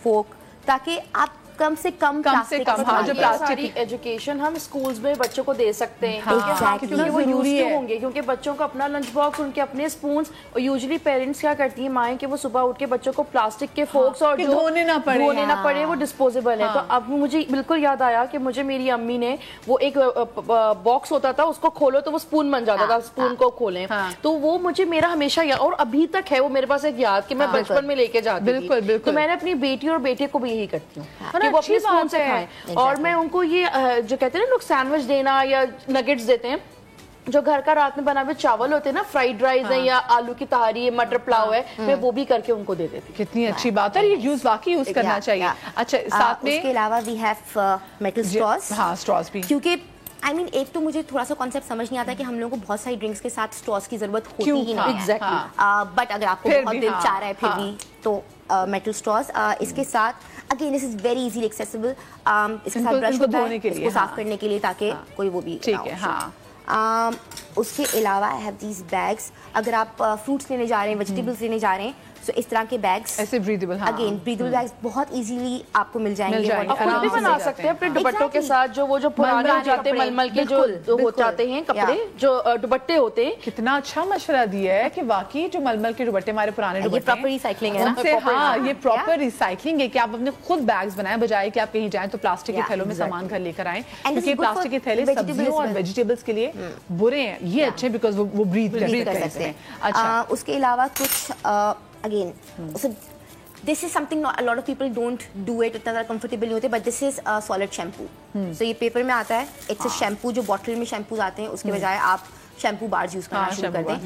फोक, ताकि आप कम से कम जो प्लास्टिक एजुकेशन हम स्कूल्स में बच्चों को दे सकते हैं, क्योंकि वो यूज होंगे, क्योंकि बच्चों को अपना लंच बॉक्स, उनके अपने स्पून्स, और यूजुअली पेरेंट्स क्या करती हैं माएँ कि वो सुबह उठ के बच्चों को प्लास्टिक के फोक्स और धोने ना पड़े वो डिस्पोजेबल है। तो अब मुझे बिल्कुल याद आया कि मुझे मेरी अम्मी ने वो एक बॉक्स होता था, उसको खोलो तो वो स्पून बन जाता था, स्पून को खोलें, तो वो मुझे मेरा हमेशा और अभी तक है वो मेरे पास एक याद कि मैं बचपन में लेके जाती थी। तो मैंने अपनी बेटी और बेटे को भी यही करती हूँ कि वो अपने स्पून से खाएं। और मैं उनको ये जो कहते हैं ना लोग सैंडविच देना या नगेट्स देते हैं, जो घर का रात में बना हुए चावल होते हैं ना, फ्राइड राइस है या आलू की तहारी, मटर पुलाव है, मैं वो भी करके उनको दे देती हूँ। कितनी अच्छी बात है, ये वाकई यूज करना चाहिए। अच्छा, साथ में उसके अलावा we have metal straws. Straws भी, क्योंकि एक तो मुझे थोड़ा सा कॉन्सेप्ट समझ नहीं आता कि हम लोगों को बहुत सारी ड्रिंक्स के साथ स्ट्रॉज की जरूरत होती ही नहीं है। बट अगर आपको बहुत दिल चाह रहा है फिर भी, तो मेटल स्ट्रॉज इसके साथ again this is very easily accessible. इसके साथ ब्रश होता है इसको साफ करने के लिए, ताकि कोई वो भी ठीक है। उसके अलावा आई हैव दीज बैग्स, अगर आप फ्रूट्स लेने जा रहे हैं, वेजिटेबल्स लेने जा रहे हैं, सो इस तरह के बैग्स ऐसे ब्रीदेबल, अगेन ब्रीदेबल बैग्स बहुत इजीली आपको मिल जाएंगे। खुद भी बना सकते हैं अपने दुपट्टों के साथ, जो पुराने हो जाते हैं, मलमल के जो हो जाते हैं कपड़े, जो दुपट्टे होते हैं। कितना अच्छा मशवरा दिया है कि वाकई जो मलमल के दुपट्टे, हमारे पुराने दुपट्टे, ये प्रॉपर रिसाइकलिंग है ना। ये प्रॉपर रिसाइकलिंग है कि आप अपने खुद बैग्स बनाएं, बजाय कि आप कहीं जाएं तो प्लास्टिक के थैलों में सामान घर लेकर आएं, क्योंकि प्लास्टिक के थैले सब्जियों और वेजिटेबल्स के लिए बुरे हैं। ये अच्छे बिकॉज वो ब्रीथ कर सकते हैं। अच्छा, उसके अलावा कुछ again, so this is something a lot of people don't do it, इतना ज़्यादा comfortable नहीं होते, but this is solid shampoo. So ये पेपर में आता है, it's a shampoo, जो बॉटल में शैम्पूज आते हैं उसके बजाय आप शैम्पू बार्स यूज करना शुरू कर दें।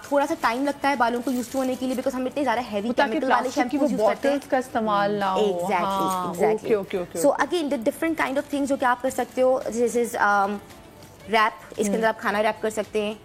थोड़ा सा टाइम लगता है बालों को यूज होने के लिए, बिकॉज हम इतने ज्यादा हैवी केमिकल वाले शैम्पू यूज करते हैं का इस्तेमाल ना हो। Exactly. So again the different kind of things जो कि आप कर सकते हो, दिस इज रैप, इसके अंदर आप खाना रैप कर सकते हैं,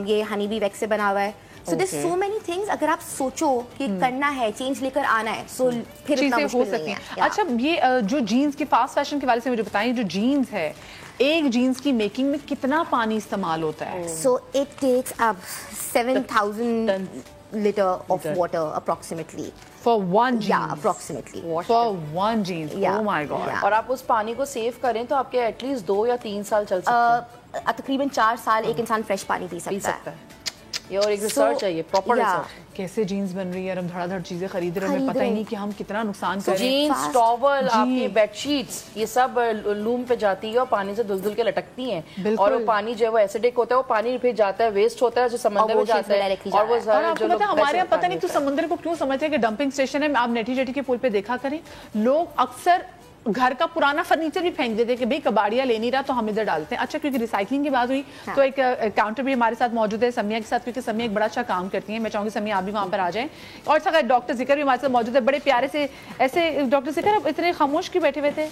ये हनी बी वैक्स से बना हुआ है। So there's so many things, अगर आप सोचो कि करना है, चेंज लेकर आना है, so फिर इतना मुश्किल नहीं है। अच्छा, ये जो जीन्स की फास्ट फैशन के वाले से मुझे बताइए, जो जीन्स है, एक जीन्स की मेकिंग में कितना पानी इस्तेमाल होता है? So it takes up 7,000 liter of water approximately. For one jeans? Yeah, approximately. For one jeans? Yeah. Oh my God. और आप उस पानी को सेव करें तो आपके एटलीस्ट 2 या 3 साल चल सकते हैं। तकरीबन 4 साल एक इंसान फ्रेश पानी पी सकता है। ये और एक रिसर्च है, ये प्रॉपर रिसर्च। कैसे जीन्स बन रही है और हम धड़ाधड़ चीजें खरीद रहे हैं, हमें पता ही नहीं कि हम कितना नुकसान कर रहे हैं। जीन्स, टॉवल, आपकी बेडशीट्स, ये सब लूम पे जाती है और पानी से धुल-धुल के लटकती हैं। और वो पानी जो है वो एसिडिक होता है, वो पानी फिर जाता है, वेस्ट होता है, जो समंदर में जाता है। और वो आपको पता है हमारे यहाँ पता नहीं तो समुद्र को क्यों समझते हैं कि डंपिंग स्टेशन है। आप नेटी जेटी के पुल पे देखा करें, लोग अक्सर घर का पुराना फर्नीचर भी फेंक देते हैं कि भाई कबाड़िया ले नहीं रहा तो हम इधर डालते हैं। अच्छा, क्योंकि रिसाइकलिंग की बात हुई तो एक काउंटर भी हमारे साथ मौजूद है समिया के साथ, क्योंकि समिया एक बड़ा अच्छा काम करती है। मैं चाहूंगी समिया आप भी वहां पर आ जाएं। और सर डॉक्टर जिकर भी हमारे साथ मौजूद है, बड़े प्यारे से ऐसे। डॉक्टर जिकर आप इतने खामोश क्यों बैठे हुए थे?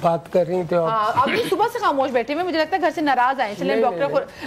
बात कर रही थी आप सुबह से खामोश बैठे हुए, मुझे लगता है घर से नाराज आए। चलिए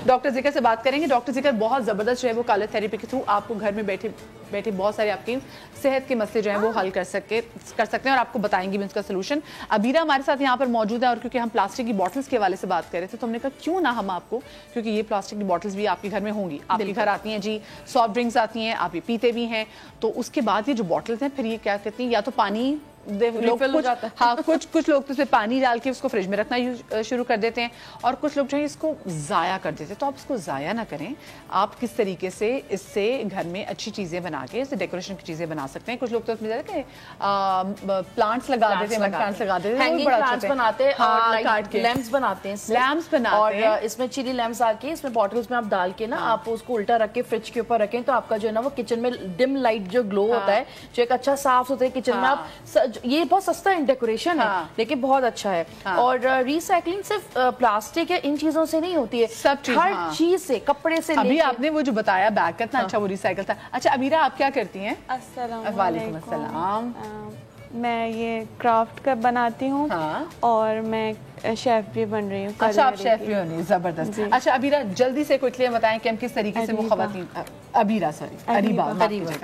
डॉक्टर जिकर से बात करेंगे। डॉक्टर जिकर बहुत जबरदस्त जो है वो कलर थेरेपी के थ्रू आपको घर में बैठे बहुत सारे आपकी सेहत के मसले जो है वो हल कर सकते हैं और आपको बताएंगे भी उसका सोल्यूशन। अबीरा हमारे साथ यहाँ पर मौजूद है और क्योंकि हम प्लास्टिक की बॉटल्स के हवाले से बात कर रहे थे तो हमने कहा क्यों ना हम आपको, क्योंकि ये प्लास्टिक की बॉटल्स भी आपके घर में होंगी, आपके घर आती हैं जी, सॉफ्ट ड्रिंक्स आती हैं, आप ये पीते भी हैं, तो उसके बाद ये जो बॉटल्स हैं फिर ये क्या करती हैं, या तो पानी कुछ लोग तो इसमें पानी डाल के उसको फ्रिज में रखना शुरू कर देते हैं और कुछ लोग जो है इसको ज़ाया कर देते हैं। तो आप इसको ज़ाया ना करें, आप किस तरीके से इससे घर में अच्छी चीज़ें बना के इससे डेकोरेशन की चीज़ें बना सकते हैं। कुछ लोग तो इसमें प्लांट्स लगा देते हैं, प्लांट्स लगा देते हैं, प्लांट्स बनाते हैं और लैंप्स बनाते हैं और इसमें चिली लैंप्स आके इसमें बॉटल्स में आप डाल के ना आप उसको उल्टा रख के फ्रिज के ऊपर रखें तो आपका जो है ना वो किचन में डिम लाइट जो ग्लो होता है, जो एक अच्छा साफ सुथरे किचन में आप, ये बहुत सस्ता डेकोरेशन है लेकिन बहुत अच्छा है। और रिसाइकलिंग सिर्फ प्लास्टिक या इन चीजों से नहीं होती है, सब हर चीज से, कपड़े से। अभी आपने वो जो बताया बैग कितना अच्छा वो रिसाइकल था। अच्छा अबीरा आप क्या करती हैं? वालेकुम अस्सलाम। मैं ये क्राफ्ट का बनाती हूँ और मैं शेफ भी बन रही हूँ। अच्छा आप शेफ भी होनी, जबरदस्त। अच्छा अबीरा जल्दी से क्विकली बताएं कि हम किस तरीके से वो खवातीन, अबीरा सॉरी अरीबा,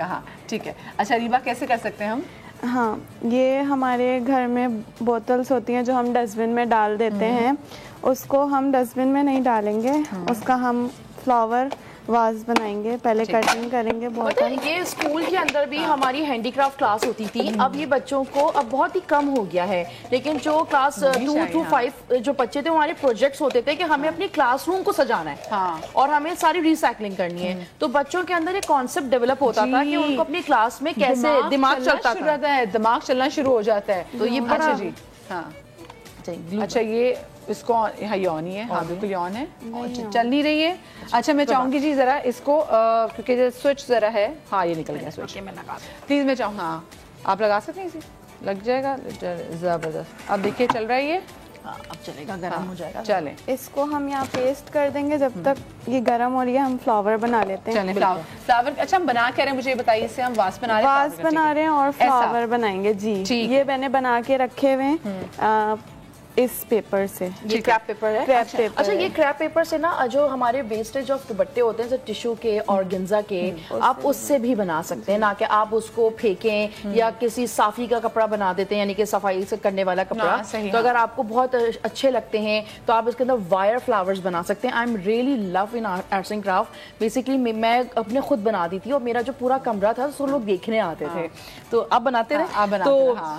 हाँ ठीक है। अच्छा अरीबा कैसे कर सकते हैं हम? हाँ, ये हमारे घर में बोतल्स होती हैं जो हम डस्टबिन में डाल देते हैं, उसको हम डस्टबिन में नहीं डालेंगे, उसका हम फ्लावर वाज बनाएंगे, पहले कटिंग करेंगे। बहुत ये स्कूल के अंदर भी हमारी हैंडीक्राफ्ट क्लास होती थी, अब ये बच्चों को अब बहुत ही कम हो गया है, लेकिन जो क्लास 2 to 5 जो बच्चे थे हमारे प्रोजेक्ट्स होते थे कि हमें अपनी क्लासरूम को सजाना है और हमें सारी रिसाइकलिंग करनी है, तो बच्चों के अंदर एक कॉन्सेप्ट डेवलप होता था कि उनको अपनी क्लास में कैसे दिमाग चलता है, दिमाग चलना शुरू हो जाता है। तो ये अच्छा जी, हाँ अच्छा ये इसको ये ऑन ही है, हाँ बिल्कुल ऑन है, चल नहीं रही है। अच्छा मैं चाहूंगी जी जरा इसको क्योंकि स्विच जरा है, हाँ ये निकल गया स्विच, प्लीज मैं चाहूँ, हाँ आप लगा सकते हैं, इसी लग जाएगा, जबरदस्त। अब देखिए चल रहा है ये, अब चलेगा, गर्म हो जाएगा। चलें इसको हम यहाँ पेस्ट कर देंगे, जब तक ये गर्म हो रही है हम फ्लावर बना लेते हैं। फ्लावर अच्छा हम बना क्या रहे हैं, मुझे बताइए, इससे हम वास बना रहे हैं और फ्लावर बनाएंगे जी। ये मैंने बना के रखे हुए हैं इस पेपर से, ये क्रैप पेपर है। अच्छा ये क्रैप पेपर से ना जो हमारे वेस्टेज ऑफ दुपट्टे होते हैं, टिश्यू के और गेंजा के, आप उससे भी बना सकते हैं, ना कि आप उसको फेंकें या किसी साफी का कपड़ा बना देते हैं, यानी कि सफाई से करने वाला कपड़ा। तो अगर आपको बहुत अच्छे लगते हैं तो आप इसके अंदर वायर फ्लावर्स बना सकते हैं। I am really love in arts and craft. Basically मैं अपने खुद बनाती थी और मेरा जो पूरा कमरा था तो लोग देखने आते थे, तो आप बनाते रहे। तो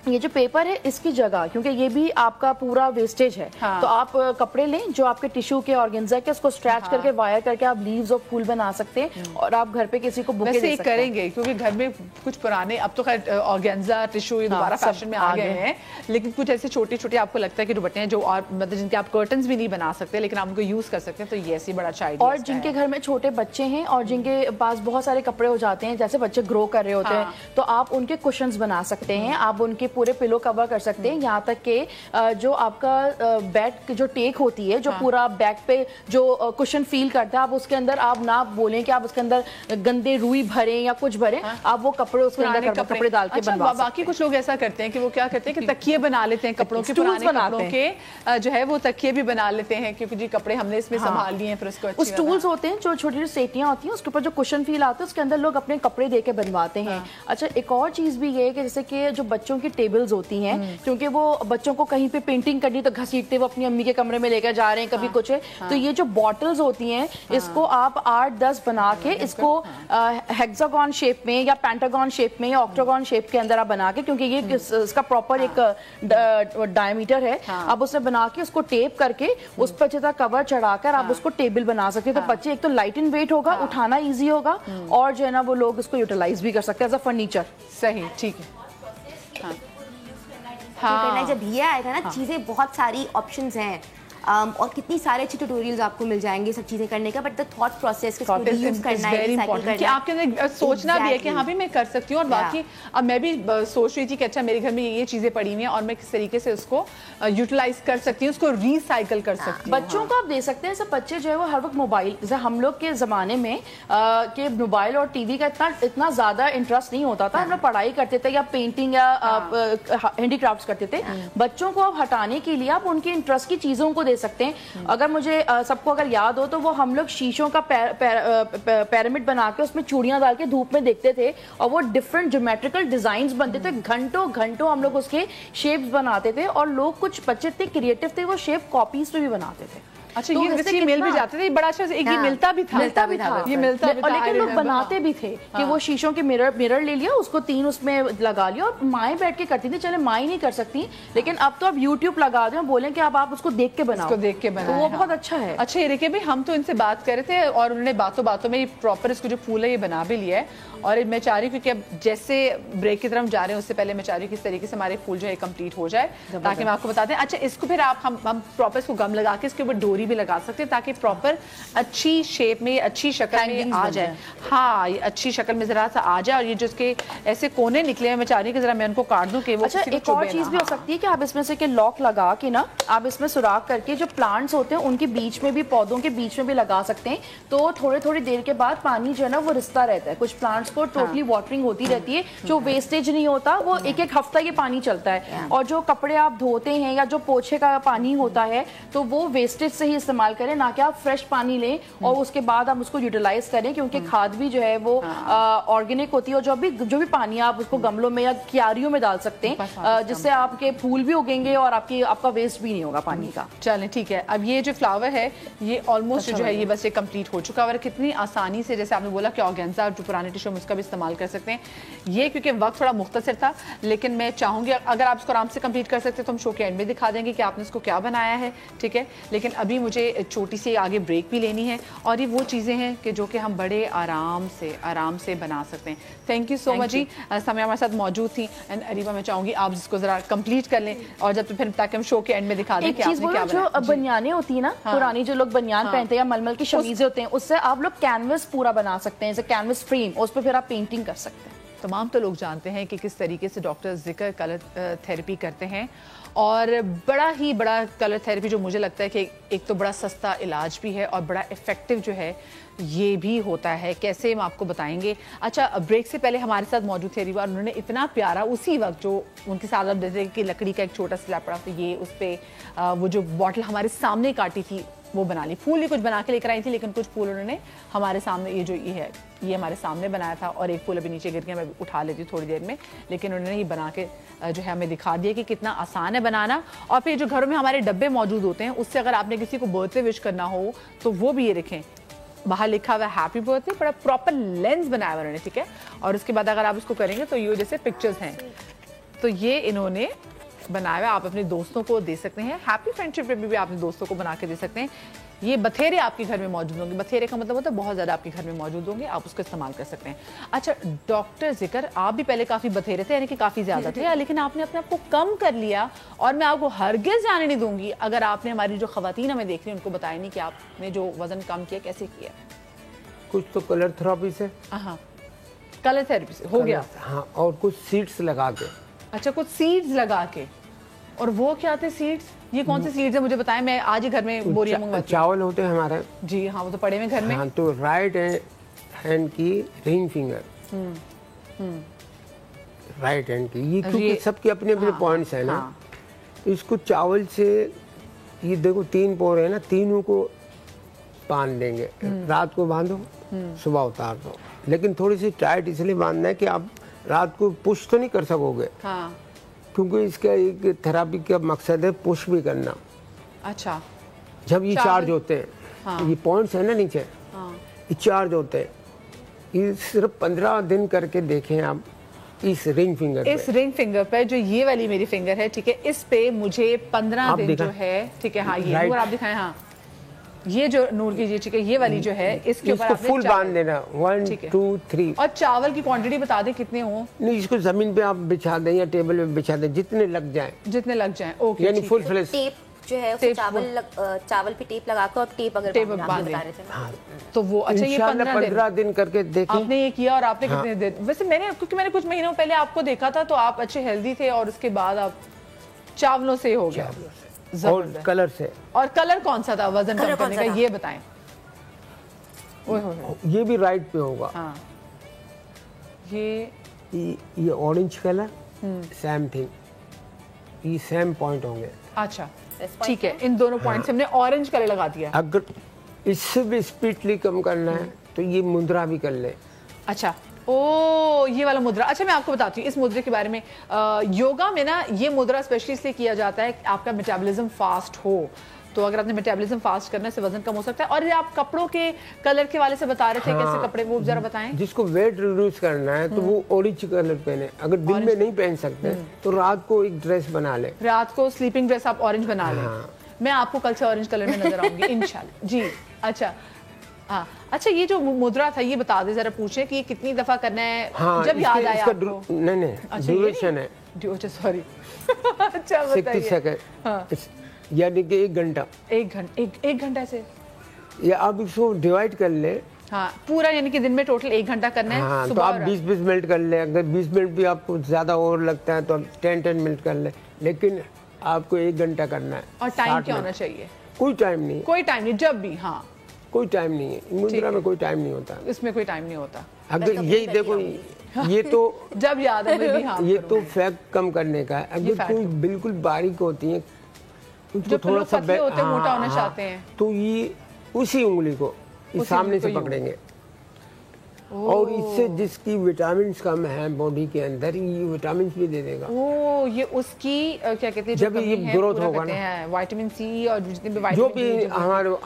ये जो पेपर है इसकी जगह, क्योंकि ये भी आपका पूरा वेस्टेज है, तो आप कपड़े लें जो आपके टिश्यू के ऑर्गेन्जा के, उसको स्ट्रैच करके वायर करके आप लीव्स और फूल बना सकते हैं और आप घर पे किसी को बुके दे सकते हैं। करेंगे क्योंकि घर में कुछ पुराने, अब तो खैर ऑर्गेन्जा टिश्यू ये दोबारा फैशन में आ गए हैं, लेकिन कुछ ऐसे छोटे छोटे आपको लगता है कि दुपट्टे हैं जो और मतलब जिनके आप कर्टन्स भी नहीं बना सकते लेकिन आप उनको यूज कर सकते हैं, तो ये ऐसी बड़ा अच्छा आइडिया। और जिनके घर में छोटे बच्चे हैं और जिनके पास बहुत सारे कपड़े हो जाते हैं, जैसे बच्चे ग्रो कर रहे होते हैं, तो आप उनके कुशन्स बना सकते हैं, आप उनके पूरे पिलो कवर कर सकते हैं, यहाँ तक कि जो आपका बैक की जो टेक होती है, जो पूरा बैक पे जो कुशन फील करता है, आप उसके अंदर आप ना बोलें कि आप उसके अंदर गंदे रुई भरें या कुछ भरें, आप वो कपड़े उसके अंदर कपड़े डाल के बनवा सकते हैं। बाकी कुछ लोग ऐसा करते हैं कि वो क्या करते हैं कि तकिए बना लेते हैं, कपड़ों के पुराने कपड़ों के जो है वो तकिए भी बना लेते हैं, क्योंकि जी कपड़े हमने इसमें संभाल लिए हैं, फिर उसको स्टूल्स होते हैं जो छोटी छोटी सेटियां होती हैं, उसके ऊपर जो कुशन फील आता है उसके अंदर लोग अपने कपड़े दे के बनवाते हैं। अच्छा एक और चीज भी ये है कि जैसे कि जो बच्चों की टेबल्स होती हैं, क्योंकि वो बच्चों को कहीं पे पेंटिंग करनी तो घसीटते वो अपनी अम्मी के कमरे में लेकर जा रहे हैं, कभी कुछ है। तो ये जो बॉटल्स होती हैं इसको आप 8-10 बना के इसको हेक्सागन शेप में या पेंटागन शेप में या ऑक्टागन शेप के अंदर आप बना के, क्योंकि ये इसका प्रॉपर एक डायमीटर है, आप उसे बना के उसको टेप करके उस पर अच्छे कवर चढ़ाकर आप उसको टेबल बना सकते हैं। तो बच्चे एक तो लाइट इन वेट होगा, उठाना ईजी होगा, और जो है ना वो लोग इसको यूटिलाइज भी कर सकते हैं एज अ फर्नीचर। सही, ठीक है। हाँ, जब ये आया था ना, चीजें बहुत सारी ऑप्शंस हैं और कितनी सारे अच्छे ट्यूटोरियल्स आपको मिल जाएंगे सब चीजें करने का, बट द थॉट प्रोसेस करना है कि आपके अंदर सोचना भी है कि हाँ भी मैं कर सकती हूँ। और बाकी अब मैं भी सोच रही थी कि अच्छा मेरे घर में ये चीजें पड़ी हुई हैं और मैं किस तरीके से उसको यूटिलाइज कर सकती हूँ, उसको रिसाइकल कर सकती हूँ। बच्चों को आप दे सकते हैं, सब बच्चे जो है वो हर वक्त मोबाइल, जैसे हम लोग के जमाने में के मोबाइल और टीवी का इतना ज्यादा इंटरेस्ट नहीं होता था, हम लोग पढ़ाई करते थे या पेंटिंग या हैंडीक्राफ्ट्स करते थे। बच्चों को अब हटाने के लिए आप उनके इंटरेस्ट की चीजों को दे सकते हैं। अगर मुझे सबको अगर याद हो तो वो हम लोग शीशों का पिरामिड बना के उसमें चूड़ियां डाल के धूप में देखते थे और वो डिफरेंट ज्योमेट्रिकल डिजाइन्स बनते थे, घंटों घंटों हम लोग उसके शेप्स बनाते थे, और लोग कुछ बच्चे इतने क्रिएटिव थे वो शेप कॉपीज पे भी बनाते थे। अच्छा, ये वैसे मिल भी जाते थे, बड़ा अच्छा एक ये मिलता भी था, ये मिलता भी था, लेकिन लोग बनाते भी थे कि वो शीशों के मिरर ले लिया, उसको 3 उसमें लगा लिया, और माएँ बैठ के करती थी। चले माएँ नहीं कर सकती, लेकिन अब तो अब यूट्यूब लगा दें, बोलें कि अब आप उसको देख के बनाओ, तो वो बहुत अच्छा है। अच्छा, ये देखिए भाई, हम तो इनसे बात कर रहे थे और उन्होंने बातों बातों में प्रॉपर इसको जो फूल है ये बना भी लिया है। और मैं चाह रही हूँ क्योंकि अब जैसे ब्रेक की तरफ जा रहे हैं उससे पहले मैं चाह रही हूँ किस तरीके से हमारे फूल जो है कंप्लीट हो जाए, ताकि मैं आपको बता दें। अच्छा, इसको फिर आप हम प्रॉपर इसको गम लगा के इसके ऊपर डोरी भी लगा सकते हैं ताकि प्रॉपर अच्छी शेप में, अच्छी शक्ल में आ जाए। हाँ, ये अच्छी शक्ल में जरा सा आ जाए। और ये जो इसके ऐसे कोने निकले हैं, मैं चाह रही हूँ कि जरा मैं उनको काट दूं कि वो अच्छा, एक और चीज भी हो सकती है कि आप इसमें से के लॉक लगा के ना आप इसमें सुराख करके जो प्लांट्स होते हैं उनके बीच में भी, पौधों के बीच में भी लगा सकते हैं। तो थोड़ी थोड़ी देर के बाद पानी जो है ना वो रिसता रहता है। कुछ प्लांट्स को टोटली वाटरिंग होती रहती है, जो वेस्टेज नहीं होता, वो एक एक हफ्ता ये पानी चलता है। और जो कपड़े आप धोते हैं या जो पोछे का पानी होता है तो वो वेस्टेज से ही इस्तेमाल करें, ना कि आप फ्रेश पानी लें और उसके बाद आप उसको यूटिलाइज करें, क्योंकि खाद भी जो है वो ऑर्गेनिक होती है। और जो भी पानी आप उसको गमलों में या क्यारियों में डाल सकते हैं, जिससे आपके फूल भी उगेंगे और आपका वेस्ट भी नहीं होगा पानी का। चलें, ठीक है। अब ये जो फ्लावर है ये ऑलमोस्ट जो है ये बस ये कंप्लीट हो चुका है। और कितनी आसानी से, जैसे आपने बोला कि ऑर्गेन्जा जो पुराने टिश्यू में उसका भी इस्तेमाल कर सकते हैं। ये क्योंकि वक्त थोड़ा मुख्तसर था, लेकिन मैं चाहूंगी अगर आप इसको आराम से कंप्लीट कर सकते तो हम शो के एंड में दिखा देंगे कि आपने इसको क्या बनाया है, ठीक है। लेकिन अभी मुझे छोटी सी आगे ब्रेक भी लेनी है, और ये वो चीज़ें हैं कि जो कि हम बड़े आराम से बना सकते हैं। थैंक यू सो मच जी, समय हमारे साथ मौजूद थी। एंड अरीबा, मैं चाहूंगी आप इसको जरा कंप्लीट कर लें और जब फिर ताकि हम शो के एंड में दिखा दें कि आपने क्या बनाया। जो बनियानें होती है ना, पुरानी जो लोग बनियान पहनते हैं या मलमल की शमीजें होते हैं, उससे आप लोग कैनवस पूरा बना सकते हैं, जैसे कैनवस फ्रेम, उस पर फिर आप पेंटिंग कर सकते हैं। तमाम तो लोग जानते हैं कि किस तरीके से डॉक्टर जिक्र कलर थेरेपी करते हैं, और बड़ा कलर थेरेपी जो मुझे लगता है कि एक तो बड़ा सस्ता इलाज भी है और बड़ा इफ़ेक्टिव जो है ये भी होता है। कैसे हम आपको बताएंगे। अच्छा, ब्रेक से पहले हमारे साथ मौजूद थे रिवा, उन्होंने इतना प्यारा उसी वक्त जो उनके साथ अब जैसे कि लकड़ी का एक छोटा स्लैब पड़ा था, ये उस पर वो जो बॉटल हमारे सामने काटी थी वो बना ली। फूल भी कुछ बना के लेकर आई थी, लेकिन कुछ फूल उन्होंने हमारे सामने, ये हमारे सामने बनाया था, और एक फूल अभी नीचे गिर गया, मैं उठा लेती हूँ थोड़ी देर में, लेकिन उन्होंने ये बना के जो है हमें दिखा दिया कि कितना आसान है बनाना। और फिर जो घरों में हमारे डब्बे मौजूद होते हैं, उससे अगर आपने किसी को बर्थडे विश करना हो तो वो भी ये रखें, बाहर लिखा हुआ हैप्पी बर्थडे, बड़ा प्रॉपर लेंस बनाया हुआ उन्होंने, ठीक है। और उसके बाद अगर आप इसको करेंगे तो ये जैसे पिक्चर्स हैं, तो ये इन्होंने बनाया हुआ, आप अपने दोस्तों को दे सकते हैं। हैप्पी फ्रेंडशिप डे भी आप अपने दोस्तों को बना के दे सकते हैं। ये बथेरे आपके घर में मौजूद होंगे, बथेरे का मतलब होता है बहुत ज़्यादा आपके घर में मौजूद होंगे, आप उसको इस्तेमाल कर सकते हैं। अच्छा डॉक्टर जिक्र, आप भी पहले काफ़ी बथेरे थे, यानी कि काफ़ी ज़्यादा थे, लेकिन आपने अपने आप को कम कर लिया, और मैं आपको हरगिज़ जाने नहीं दूंगी अगर आपने हमारी जो ख़वातीन हमें देख रही हैं उनको बताया नहीं कि आपने जो वज़न कम किया कैसे किया। कुछ तो कलर थेरेपी से, हाँ कलर थेरेपी से हो गया, हाँ, और कुछ सीड्स लगा के। अच्छा, कुछ सीड्स लगा के, और वो क्या थे सीड्स? ये कौन से सीड्स है मुझे बताएं, मैं आज ही घर में बोरियां मंगवाती हूं। चावल होते हैं हमारे जी, हाँ वो तो पड़े हैं घर में। हाँ, तो राइट हैंड की रिंग फिंगर, राइट हैंड की, ये क्योंकि सबके अपने अपने पॉइंट्स हैं ना, तो इसको चावल से, ये देखो 3 पोर है ना, तीनों को बांध देंगे, रात को बांधो सुबह उतार दो, लेकिन थोड़ी सी टाइट इसलिए बांधना है कि आप रात को पुश तो नहीं कर सकोगे, क्योंकि इसका एक थेरापी का मकसद है पुश भी करना। अच्छा, जब ये चार्ज होते हैं, हाँ। ये पॉइंट्स है ना नीचे, हाँ। ये चार्ज होते हैं, ये सिर्फ 15 दिन करके देखें आप इस रिंग फिंगर पे जो ये वाली मेरी फिंगर है, ठीक है, इस पे मुझे 15 दिन जो है, ठीक है, हाँ, ये नूर आप दिखाएं, हाँ, ये जो नूर की, ठीक है, ये वाली जो है, इसके ऊपर आपने फुल बांध देना, 1 2 3। और चावल की क्वांटिटी बता दें कितने हो? नहीं, इसको जमीन पे आप बिछा दें या टेबल पे बिछा दें, जितने लग जाए, ओके, यानी फुल फ्लेश जो है चावल पे टेप लगाकर, और टेप अगर बांध रहे थे, हाँ। तो वो अच्छा, ये 15 दिन करके देखिए आपने ये किया। और आपने कितने दिन, वैसे क्योंकि मैंने कुछ महीनों पहले आपको देखा था, तो आप अच्छे हेल्दी थे, और उसके बाद आप चावलों से हो गया, और कलर से। और कलर कौन सा था वजन कम करने का, ये बताएं? ये भी राइट पे होगा, हाँ। ये ऑरेंज कलर, सेम थिंग, ये सेम पॉइंट होंगे। अच्छा, ठीक है, इन दोनों पॉइंट से हमने ऑरेंज कलर लगा दिया। अगर इससे भी स्पीडली कम करना है तो ये मुद्रा भी कर ले। अच्छा, ओ, ये वाला मुद्रा। अच्छा, मैं आपको बताती हूँ इस मुद्रे के बारे में। योगा में ना ये मुद्रा स्पेशली इसलिए किया जाता है कि आपका मेटाबॉलिज्म फास्ट हो। तो अगर आपने मेटाबॉलिज्म फास्ट करने से वजन कम हो सकता है। और ये आप कपड़ों के कलर के वाले से बता रहे थे, हाँ, कैसे कपड़े, वो जरा बताएं। जिसको वेट रिड्यूस करना है तो वो ऑरेंज कलर पहने। अगर दिन में नहीं पहन सकते तो रात को एक ड्रेस बना ले, रात को स्लीपिंग ड्रेस आप ऑरेंज बना लें। मैं आपको कल से ऑरेंज कलर में नजर आऊंगी इंशाल्लाह जी। अच्छा, हाँ, अच्छा, ये जो मुद्रा था ये बता दे जरा, पूछे कि ये कितनी दफा करना है? हाँ, जब याद आया आपको? नहीं, ड्यूरेशन है, सॉरी। अच्छा, 60 सेकंड, यानी कि 1 घंटा। 1 घंटा से, या आप इसको डिवाइड कर ले, हाँ, पूरा, यानी कि दिन में टोटल 1 घंटा करना है। हाँ, तो आप 20-20 मिनट कर ले। अगर 20 मिनट भी आपको ज्यादा और लगता है तो आप 10-10 मिनट कर ले, लेकिन आपको 1 घंटा करना है। और टाइम क्या होना चाहिए? कोई टाइम नहीं, जब भी, हाँ, कोई टाइम नहीं है। मुद्रा में कोई टाइम नहीं होता, इसमें कोई टाइम नहीं होता। अगर यही देखो, ये तो जब याद है, हाँ, ये तो फैट कम करने का है। अगर कोई बिल्कुल बारीक होती है, जो थोड़ा सा मोटा होना चाहते हैं, तो ये उसी उंगली को इस सामने से पकड़ेंगे, और इससे जिसकी विटामिन कम है बॉडी के अंदर, ये विटामिन भी दे देगा। ओ, ये उसकी क्या कहते हैं, जब ये ग्रोथ होगा ना, विटामिन सी और जितने भी जो भी हमारे,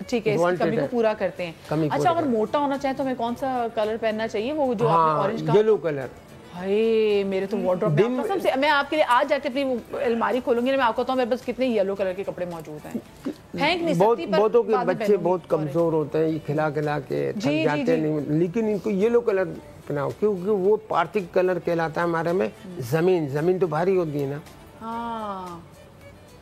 ठीक है, इसकी कमी को पूरा करते हैं। अच्छा, अगर मोटा होना चाहे तो हमें कौन सा कलर पहनना चाहिए? वो जो आपने ऑरेंज का, येलो कलर। हाय, मेरे तो वार्डरोब में कसम से, मैं आपके लिए आज जाके अपनी अलमारी खोलूंगी ना, मैं आपको बताऊं मेरे पास कितने येलो कलर के कपड़े मौजूद हैं। फेंक नहीं सकती, पर बहुतों के बच्चे बहुत कमजोर होते हैं, ये खिला खिला के थक जाते नहीं, लेकिन इनको येलो कलर पहनाओ, क्योंकि वो पार्थिव कलर कहलाता है हमारे में। जमीन तो भारी होती है ना, हाँ,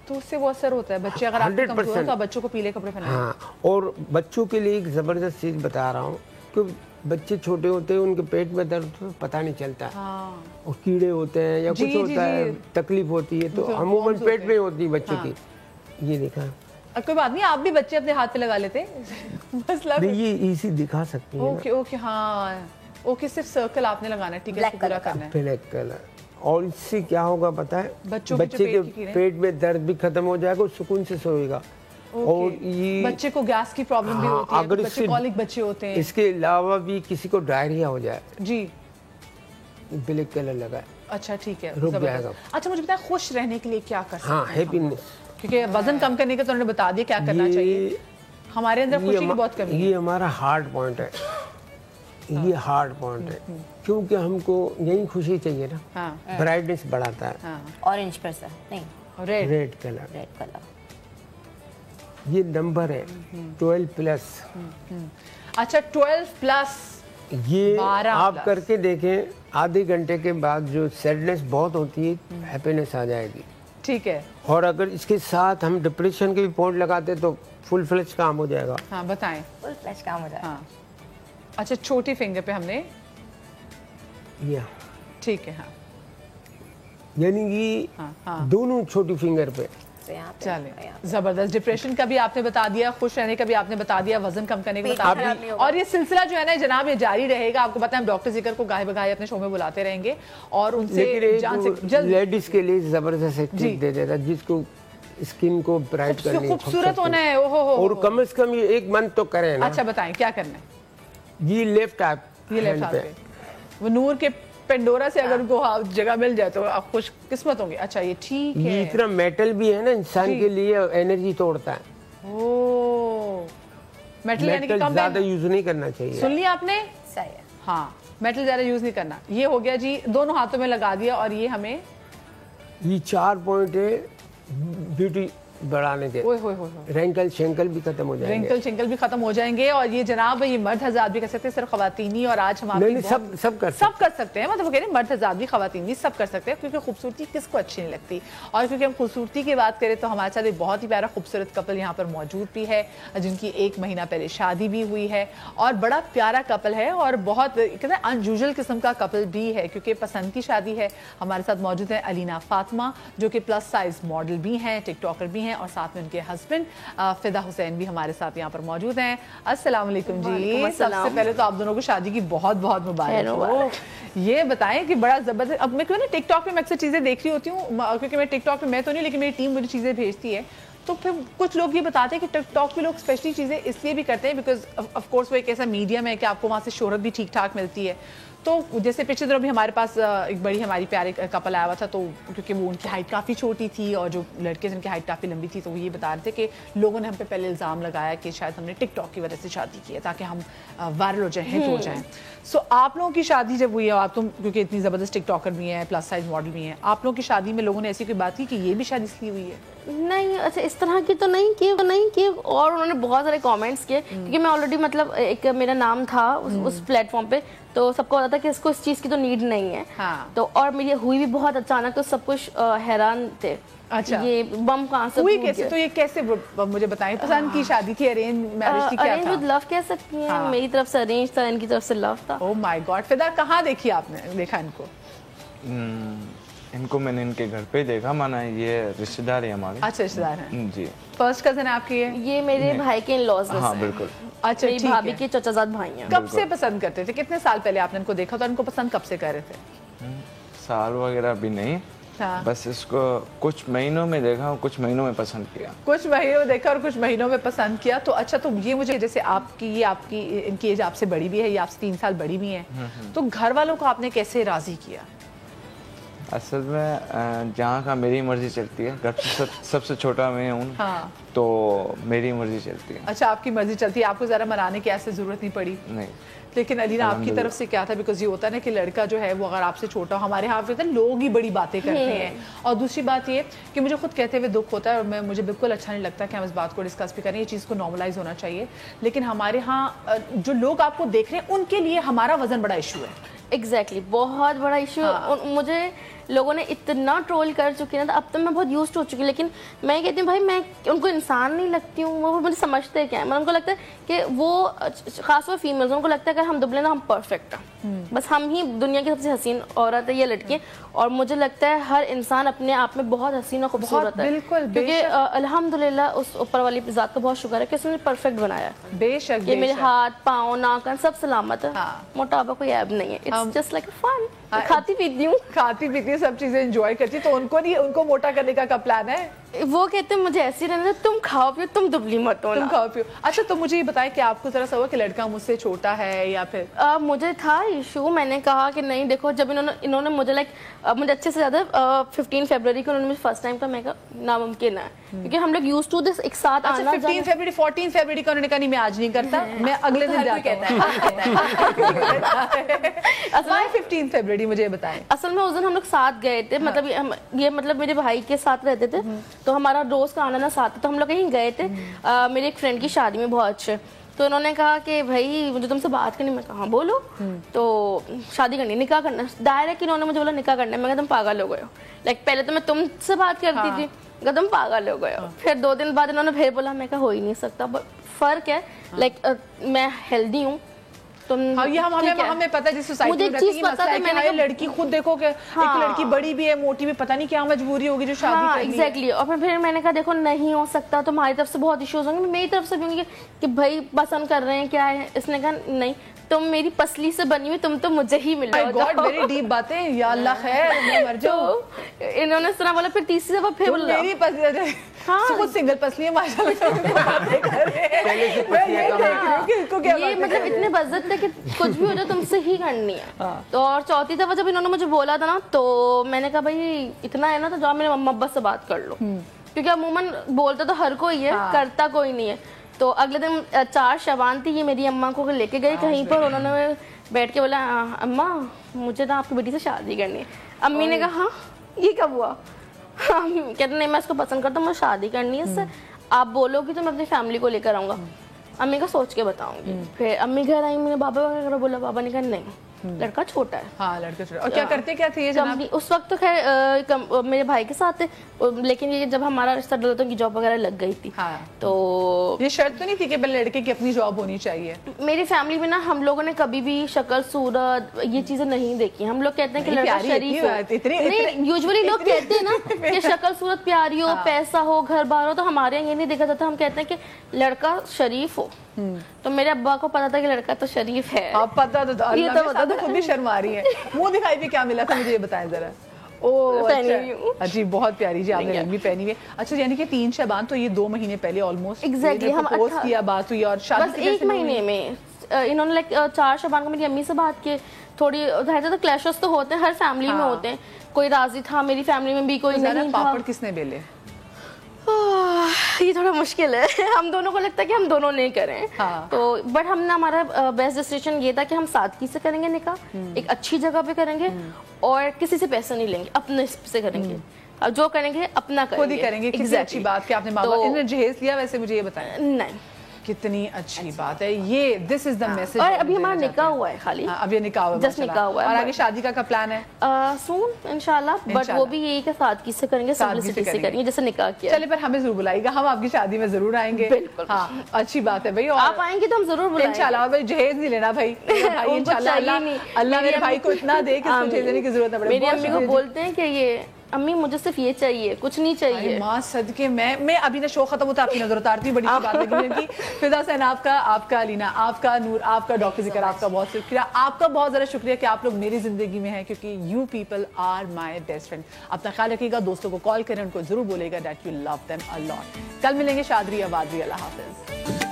तो उससे वो असर होता है। बच्चे अगर आप कमजोर हैं तो बच्चों को पीले कपड़े पहनाएं। हाँ, और बच्चों के लिए एक जबरदस्त चीज बता रहा हूँ, क्योंकि बच्चे छोटे होते हैं, उनके पेट में दर्द तो पता नहीं चलता, हाँ, और कीड़े होते हैं या कुछ होता है, तकलीफ होती है, तो अमूमन पेट में होती है बच्चों की। ये देखा, कोई बात नहीं, आप भी बच्चे अपने हाथ पे लगा लेते मसला नहीं, ये इजी दिखा सकती है। ओके ओके, हाँ, ओके, सिर्फ सर्कल आपने लगाना है, ठीक है, पूरा करना है, ब्लैक कलर। और इससे क्या होगा पता है, बच्चे के पेट में दर्द भी खत्म हो जाएगा, सुकून से सोएगा। और ये बच्चे को गैस की प्रॉब्लम भी होती है, अगर बच्चे कॉलिक बच्चे होते हैं। इसके अलावा भी किसी को डायरिया हो जाए जी, ब्लैक कलर लगा, अच्छा, ठीक है, रुक जाएगा। अच्छा, मुझे बताएं, खुश रहने के लिए क्या कर सकते हैं? हाँ, हैप्पीनेस, क्योंकि वजन कम करने का तो उन्होंने बता दिया क्या करना चाहिए। हमारे अंदर खुशी की बहुत कमी है। ये हमारा हार्ड पॉइंट है, ये हार्ड पॉइंट है, क्योंकि हमको यही खुशी चाहिए ना। ब्राइटनेस बढ़ाता है। ऑरेंज पर सर नहीं, रेड कलर, ये नंबर है 12+। अच्छा, 12+, ये आप करके देखें, आधे घंटे के बाद जो सैडनेस बहुत होती है, हैप्पीनेस आ जाएगी, ठीक है। और अगर इसके साथ हम डिप्रेशन के भी पॉइंट लगाते तो फुल फ्लेश काम हो जाएगा। हाँ, बताएं। फुल फ्लेश काम हो जाएगा। हाँ, अच्छा, छोटी फिंगर पे हमने, या ठीक है, हाँ, यानी कि दोनों छोटी फिंगर पे। चले, जबरदस्त। डिप्रेशन का भी आपने बता दिया, खुश रहने का भी आपने बता दिया, वजन कम करने का बता दिया, और ये सिलसिला जो है ना जनाब, ये जारी रहेगा। आपको पता है, हम डॉक्टर जिक्र को गाहे बगाहे अपने शो में बुलाते रहेंगे, और उनसे लेडीज के लिए जबरदस्त एक टिप दे देता, जिसको स्किन को ब्राइट करनी है, खूबसूरत होना है, और कम से कम ये 1 मंथ तो करें ना। अच्छा, बताएं क्या करना है? ये लेफ्ट हैंड पे, वो नूर के पेंडोरा से अगर उनको जगह मिल जाए तो आप खुश किस्मत होंगे। अच्छा ये ठीक है। ये इतना मेटल भी है ना इंसान के लिए एनर्जी तोड़ता है। ओह मेटल यानी कि कम ज्यादा यूज नहीं करना चाहिए। सुन लिया आपने? सही है। हाँ मेटल ज्यादा यूज नहीं करना। ये हो गया जी, दोनों हाथों में लगा दिया और ये हमें ये 4 पॉइंट है ब्यूटी बढ़ाने के। रेंकल शेंकल भी खत्म हो जाएंगे। रेंकल शेंकल भी खत्म हो जाएंगे। और ये जनाब ये मर्द हज़रात भी कर सकते हैं, सिर्फ ख़वातीन ही। और आज हम नहीं, सब कर सकते हैं। मतलब कह रहे हैं मर्द हज़रात भी ख़वातीन भी सब कर सकते हैं, क्योंकि खूबसूरती किसको अच्छी नहीं लगती। और क्योंकि हम खूबसूरती की बात करें तो हमारे साथ एक बहुत ही प्यारा खूबसूरत कपल यहाँ पर मौजूद भी है, जिनकी 1 महीना पहले शादी भी हुई है और बड़ा प्यारा कपल है और बहुत कहते हैं अनयूजुअल किस्म का कपल भी है, क्योंकि पसंद की शादी है। हमारे साथ मौजूद है अलीना फातिमा, जो कि प्लस साइज मॉडल भी हैं, टिकटॉकर भी हैं, और साथ में उनके हस्बैंड फिदा हुसैन भी हमारे साथ यहाँ पर मौजूद हैं। अस्सलाम वालेकुम जी। सबसे पहले तो आप दोनों को शादी की बहुत बहुत मुबारक हो। ये बताएं कि बड़ा जबरदस्त, अब मैं क्यों ना टिकटॉक पे मैं अक्सर चीज़ें देख रही होती हूँ, क्योंकि मैं टिकटॉक पे मैं तो नहीं, लेकिन मेरी टीम मुझे चीज़ें भेजती है। तो फिर कुछ लोग ये बताते हैं कि टिकटॉक पे लोग स्पेशली चीज़ें इसलिए भी करते हैं बिकॉज ऑफ कोर्स वो एक ऐसा मीडियम है कि आपको वहाँ से शोहरत भी ठीक ठाक मिलती है। तो जैसे पिछले दिनों भी हमारे पास एक बड़ी हमारी प्यारे कपल आया हुआ था, तो क्योंकि वो उनकी हाइट काफ़ी छोटी थी और जो लड़के जिनकी हाइट काफ़ी लंबी थी, तो वो ये बता रहे थे कि लोगों ने हम पे पहले इल्ज़ाम लगाया कि शायद हमने टिकटॉक की वजह से शादी की है ताकि हम वायरल हो जाएं, हिट हो जाएं। सो आप लोगों की शादी जब हुई है, आप तुम क्योंकि इतनी ज़बरदस्त टिकटॉकर भी हैं, प्लस साइज मॉडल भी हैं, आप लोगों की शादी में लोगों ने ऐसी कोई बात की कि ये भी शादी इसलिए हुई है? नहीं, अच्छा इस तरह की तो नहीं की और उन्होंने बहुत सारे कमेंट्स किए, क्योंकि मैं ऑलरेडी मतलब एक मेरा नाम था उस प्लेटफॉर्म पे, तो सबको पता था कि इसको इस चीज़ की तो नीड नहीं है। हाँ। तो और मेरी हुई भी बहुत अचानक, तो सब कुछ हैरान थे। अच्छा ये बम कहाँ से हुई कैसे? तो ये कैसे मुझे बताएं। पसंद की शादी थी, अरेंज मैरिज थी, क्या था? अरेंज विद लव कह सकती हैं। हाँ। मेरी तरफ से अरेंज था, इनकी तरफ से लव था। Oh my God. फिदा कहाँ देखी आपने, देखा इनको? इनको मैंने इनके घर पे देखा, माना ये रिश्तेदार है हमारे। अच्छा रिश्तेदार हैं जी। फर्स्ट कजन है आपकी? ये मेरे भाई के इन-लॉज हैं। हाँ बिल्कुल। अच्छा मेरी भाभी के चचाजाद भाई हैं। कब से पसंद करते थे? कितने साल पहले आपने इनको देखा था? इनको पसंद कब से कर रहे थे? साल वगैरह भी नहीं। हाँ। बस इसको कुछ महीनों में देखा और कुछ महीनों में पसंद किया। कुछ महीनों में देखा और कुछ महीनों में पसंद किया। तो अच्छा, तो ये मुझे जैसे आपकी इनकी एज आपसे बड़ी भी है, ये आपसे 3 साल बड़ी भी है, तो घर वालों को आपने कैसे राजी किया? असल में जहाँ का मेरी मर्जी चलती है, घर से सबसे छोटा मैं हूँ। हाँ। तो मेरी मर्जी चलती है। अच्छा आपकी मर्जी चलती है, आपको ज़रा मनाने की ऐसे ज़रूरत नहीं पड़ी? नहीं। लेकिन अलीना आपकी तरफ से क्या था? बिकॉज ये होता है ना कि लड़का जो है वो अगर आपसे छोटा हो, हमारे यहाँ पे लोग ही बड़ी बातें करते हैं। और दूसरी बात ये कि मुझे खुद कहते हुए दुख होता है और मुझे बिल्कुल अच्छा नहीं लगता कि हम इस बात को डिस्कस भी करें, ये चीज़ को नॉर्मलाइज होना चाहिए। लेकिन हमारे यहाँ जो लोग आपको देख रहे हैं उनके लिए हमारा वजन बड़ा इशू है। एग्जैक्टली बहुत बड़ा इशू। हाँ। मुझे लोगों ने इतना ट्रोल कर चुके हैं, अब तो मैं बहुत यूज्ड हो चुकी हूँ। लेकिन मैं कहती हूँ भाई मैं उनको इंसान नहीं लगती हूँ, वो मुझे समझते क्या है। मैं उनको लगता है कि वो खासतौर फीमेल्स, उनको लगता है कि हम दुबले ना हम परफेक्ट हैं, बस हम ही दुनिया की सबसे हसीन औरत है ये लड़की। और मुझे लगता है हर इंसान अपने आप में बहुत हसीन और खूबसूरत है, क्योंकि अल्हम्दुलिल्लाह उस ऊपर वाली ज़ात का बहुत शुक्र है कि उसने परफेक्ट बनाया। बेशक ये मेरे हाथ पाँव नाक सब सलामत है। मोटापा कोई ऐब नहीं है, इट्स जस्ट लाइक फन। खाती पीती हूँ, सब चीजें एंजॉय करती। तो उनको मोटा करने का प्लान है? वो कहते हैं मुझे ऐसी रहने, तुम खाओ पियो, तुम दुबली मत हो, तुम खाओ पियो। अच्छा तो मुझे ये बताएं कि आपको जरा सा हुआ कि लड़का मुझसे छोटा है या फिर? मुझे था इशू। मैंने कहा कि नहीं देखो, जब इन्होंने मुझे मुझे अच्छे से ज्यादा 15 फरवरी को उन्होंने मुझे फर्स्ट टाइम का मैं कहा नामुमकिन है, क्योंकि हम लोग यूज्ड टू दिस एक साथ आना। 15 फरवरी 14 फरवरी का उन्होंने कहा नहीं मैं आज नहीं करता, मैं अगले दिन जाता हूं। 15 फरवरी मुझे बताएं। असल में उस दिन हम लोग साथ गए थे, मतलब ये मतलब मेरे भाई के साथ रहते थे, तो हमारा रोज का आना साथ था। तो हम लोग कहीं गए थे मेरे एक फ्रेंड की शादी में बहुत अच्छे, तो उन्होंने कहा कि भाई मुझे तुमसे बात करनी। मैं कहा बोलो। तो शादी करनी, निकाह करना, डायरेक्ट इन्होंने मुझे बोला निकाह करना है। मैं कहा तुम पागल हो गए हो, पहले तो मैं तुमसे बात करती थी, तुम पागल हो गए हो। फिर 2 दिन बाद इन्होंने फिर बोला। मैं कहा हो ही नहीं सकता, फर्क है मैं हेल्दी हूँ, हाँ, ये हमें पता है जिस सोसाइटी में रहती है, मैंने लड़की खुद देखो कि एक लड़की बड़ी भी है मोटी भी, पता नहीं क्या मजबूरी होगी जो शादी करनी है। एग्जैक्टली। और फिर मैंने कहा देखो नहीं हो सकता, तुम्हारी तरफ से बहुत इश्यूज होंगे, मेरी तरफ से भी होंगे कि भाई पसंद कर रहे हैं क्या है। इसने कहा नहीं तुम मेरी पसली से बनी हुई, तुम तो मुझे ही मिल रहे हो। गॉड, वेरी डीप बातें, या अल्लाह खैर, मैं मर जाऊं। तो इन्होंने इस तरह बोला, फिर तीसरी दफा फिर बोला मेरी पसली, हाँ खुद सिंगल पसली है माशाल्लाह। ये मतलब इतने बज़्ज़त थे कि कुछ भी हो जाए तुमसे ही करनी है। तो और चौथी दफा जब इन्होंने मुझे बोला था ना, तो मैंने कहा भाई इतना है ना तो जाओ मेरे मम्मा अब्बा से बात कर लो, क्योंकि अमूमन बोलता तो हर कोई है, करता कोई नहीं है। तो अगले दिन 4 शबान थी, ये मेरी अम्मा को लेके गई कहीं पर, उन्होंने बैठ के बोला अम्मा मुझे ना आपकी बेटी से शादी करनी है। अम्मी ने कहा हाँ ये कब हुआ? कहते नहीं मैं इसको पसंद करता हूँ, मुझे शादी करनी है इससे, आप बोलोगी तो मैं अपनी फैमिली को लेकर आऊँगा। अम्मी का सोच के बताऊंगी। फिर अम्मी घर आई, मैंने बाबा वगैरह बोला, बाबा ने कहा नहीं लड़का छोटा है। हाँ लड़का छोटा। और क्या करते क्या थे ये जनाब? उस वक्त तो खैर मेरे भाई के साथ थे, लेकिन ये जब हमारा रिश्ता डलता की जॉब वगैरह लग गई थी। हाँ। तो ये शर्त तो नहीं थी कि पहले लड़के की अपनी जॉब होनी चाहिए? मेरी फैमिली में ना हम लोगों ने कभी भी शक्ल सूरत ये चीजें नहीं देखी। हम लोग कहते हैं कि लड़का शरीफ हो। यूजुअली लोग कहते हैं ना कि शक्ल सूरत प्यारी हो, पैसा हो, घर बार हो, तो हमारे यहाँ ये नहीं देखा जाता। हम कहते हैं कि लड़का शरीफ हो। तो मेरे अब्बा को पता था कि लड़का तो शरीफ है। आप पता तो था, ये तो पता तो खुद भी शर्मा रही है। मुंह दिखाई भी क्या मिला था मुझे ये बताएं जरा। ओ अच्छा जी, बहुत प्यारी जी, आपने रंग भी पहनी हुई। अच्छा यानी कि 3 शबान तो ये 2 महीने पहले ऑलमोस्ट एग्जैक्टली हम प्रपोज किया, बात हुई और शादी बस 1 महीने में इन्होंने लाइक 4 शबान को मेरी अम्मी से बात की। थोड़ी तो क्लैशेस तो होते हैं, हर फैमिली में होते हैं। कोई राजी था मेरी फैमिली में भी, कोई नहीं था। पापड़ किसने बेले? ये थोड़ा मुश्किल है। हम दोनों को लगता है कि हम दोनों नहीं करें। हाँ। तो बट हमने हमारा बेस्ट डिसीजन ये था कि हम सादगी से करेंगे निकाह, एक अच्छी जगह पे करेंगे और किसी से पैसा नहीं लेंगे, अपने से करेंगे। अब जो करेंगे अपना करेंगे, खुद ही करेंगे। कितनी अच्छी बात कि आपने मामा इन्होंने जहेज लिया। वैसे मुझे ये बताया नहीं कितनी अच्छी बात है ये। This is the message. और अभी हमारा निकाह हुआ है खाली। अब ये निकाह हुआ है, जस्ट निकाह हुआ है। और आगे शादी का प्लान है सून इंशाल्लाह। बट वो भी यही के सादगी से करेंगे, सिंपलिसिटी से करेंगे जैसे निकाह किया। चलिए पर हमें जरूर बुलाइएगा, हम आपकी शादी में जरूर आएंगे। बिल्कुल। हाँ अच्छी बात है भाई। और आप आएंगे तो हम जरूर बुलाएंगे इंशाल्लाह। भाई जहेज नहीं लेना भाई, इंशाल्लाह अल्लाह मेरे भाई को इतना दे कि इसको जहेज लेने की जरूरत न पड़े। मेरी अम्मी को बोलते हैं कि ये अम्मी मुझे सिर्फ ये चाहिए, कुछ नहीं चाहिए। माँ सदके मैं अभी ना शो खत्म होता आपकी नजर उतारती हूँ। बड़ी सी बात लगी मेरी। फिदा सैन आपका अलीना, आपका नूर, आपका डॉक्टर जिक्र, आपका बहुत शुक्रिया। आपका बहुत ज़्यादा शुक्रिया कि आप लोग मेरी जिंदगी में हैं, क्योंकि you people are my best friend. अपना ख्याल रखिएगा, दोस्तों को कॉल करें, उनको जरूर बोलेगा that you love them a lot. कल मिलेंगे शादरी आबादरी। अल्लाह हाफिज।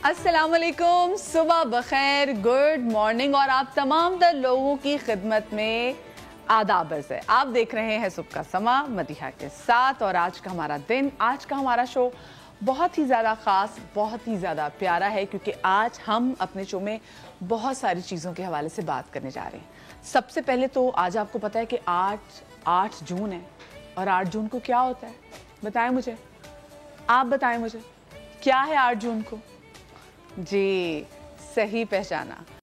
अस्सलाम वालेकुम, सुबह बखैर, गुड मॉर्निंग और आप तमाम द लोगों की खिदमत में आदाब है। आप देख रहे हैं सुबह का समा मदीहा के साथ। और आज का हमारा दिन, आज का हमारा शो बहुत ही ज़्यादा ख़ास, बहुत ही ज़्यादा प्यारा है, क्योंकि आज हम अपने शो में बहुत सारी चीज़ों के हवाले से बात करने जा रहे हैं। सबसे पहले तो आज आपको पता है कि 8 जून है, और 8 जून को क्या होता है बताएं मुझे, आप बताएं मुझे क्या है 8 जून को? जी सही पहचाना,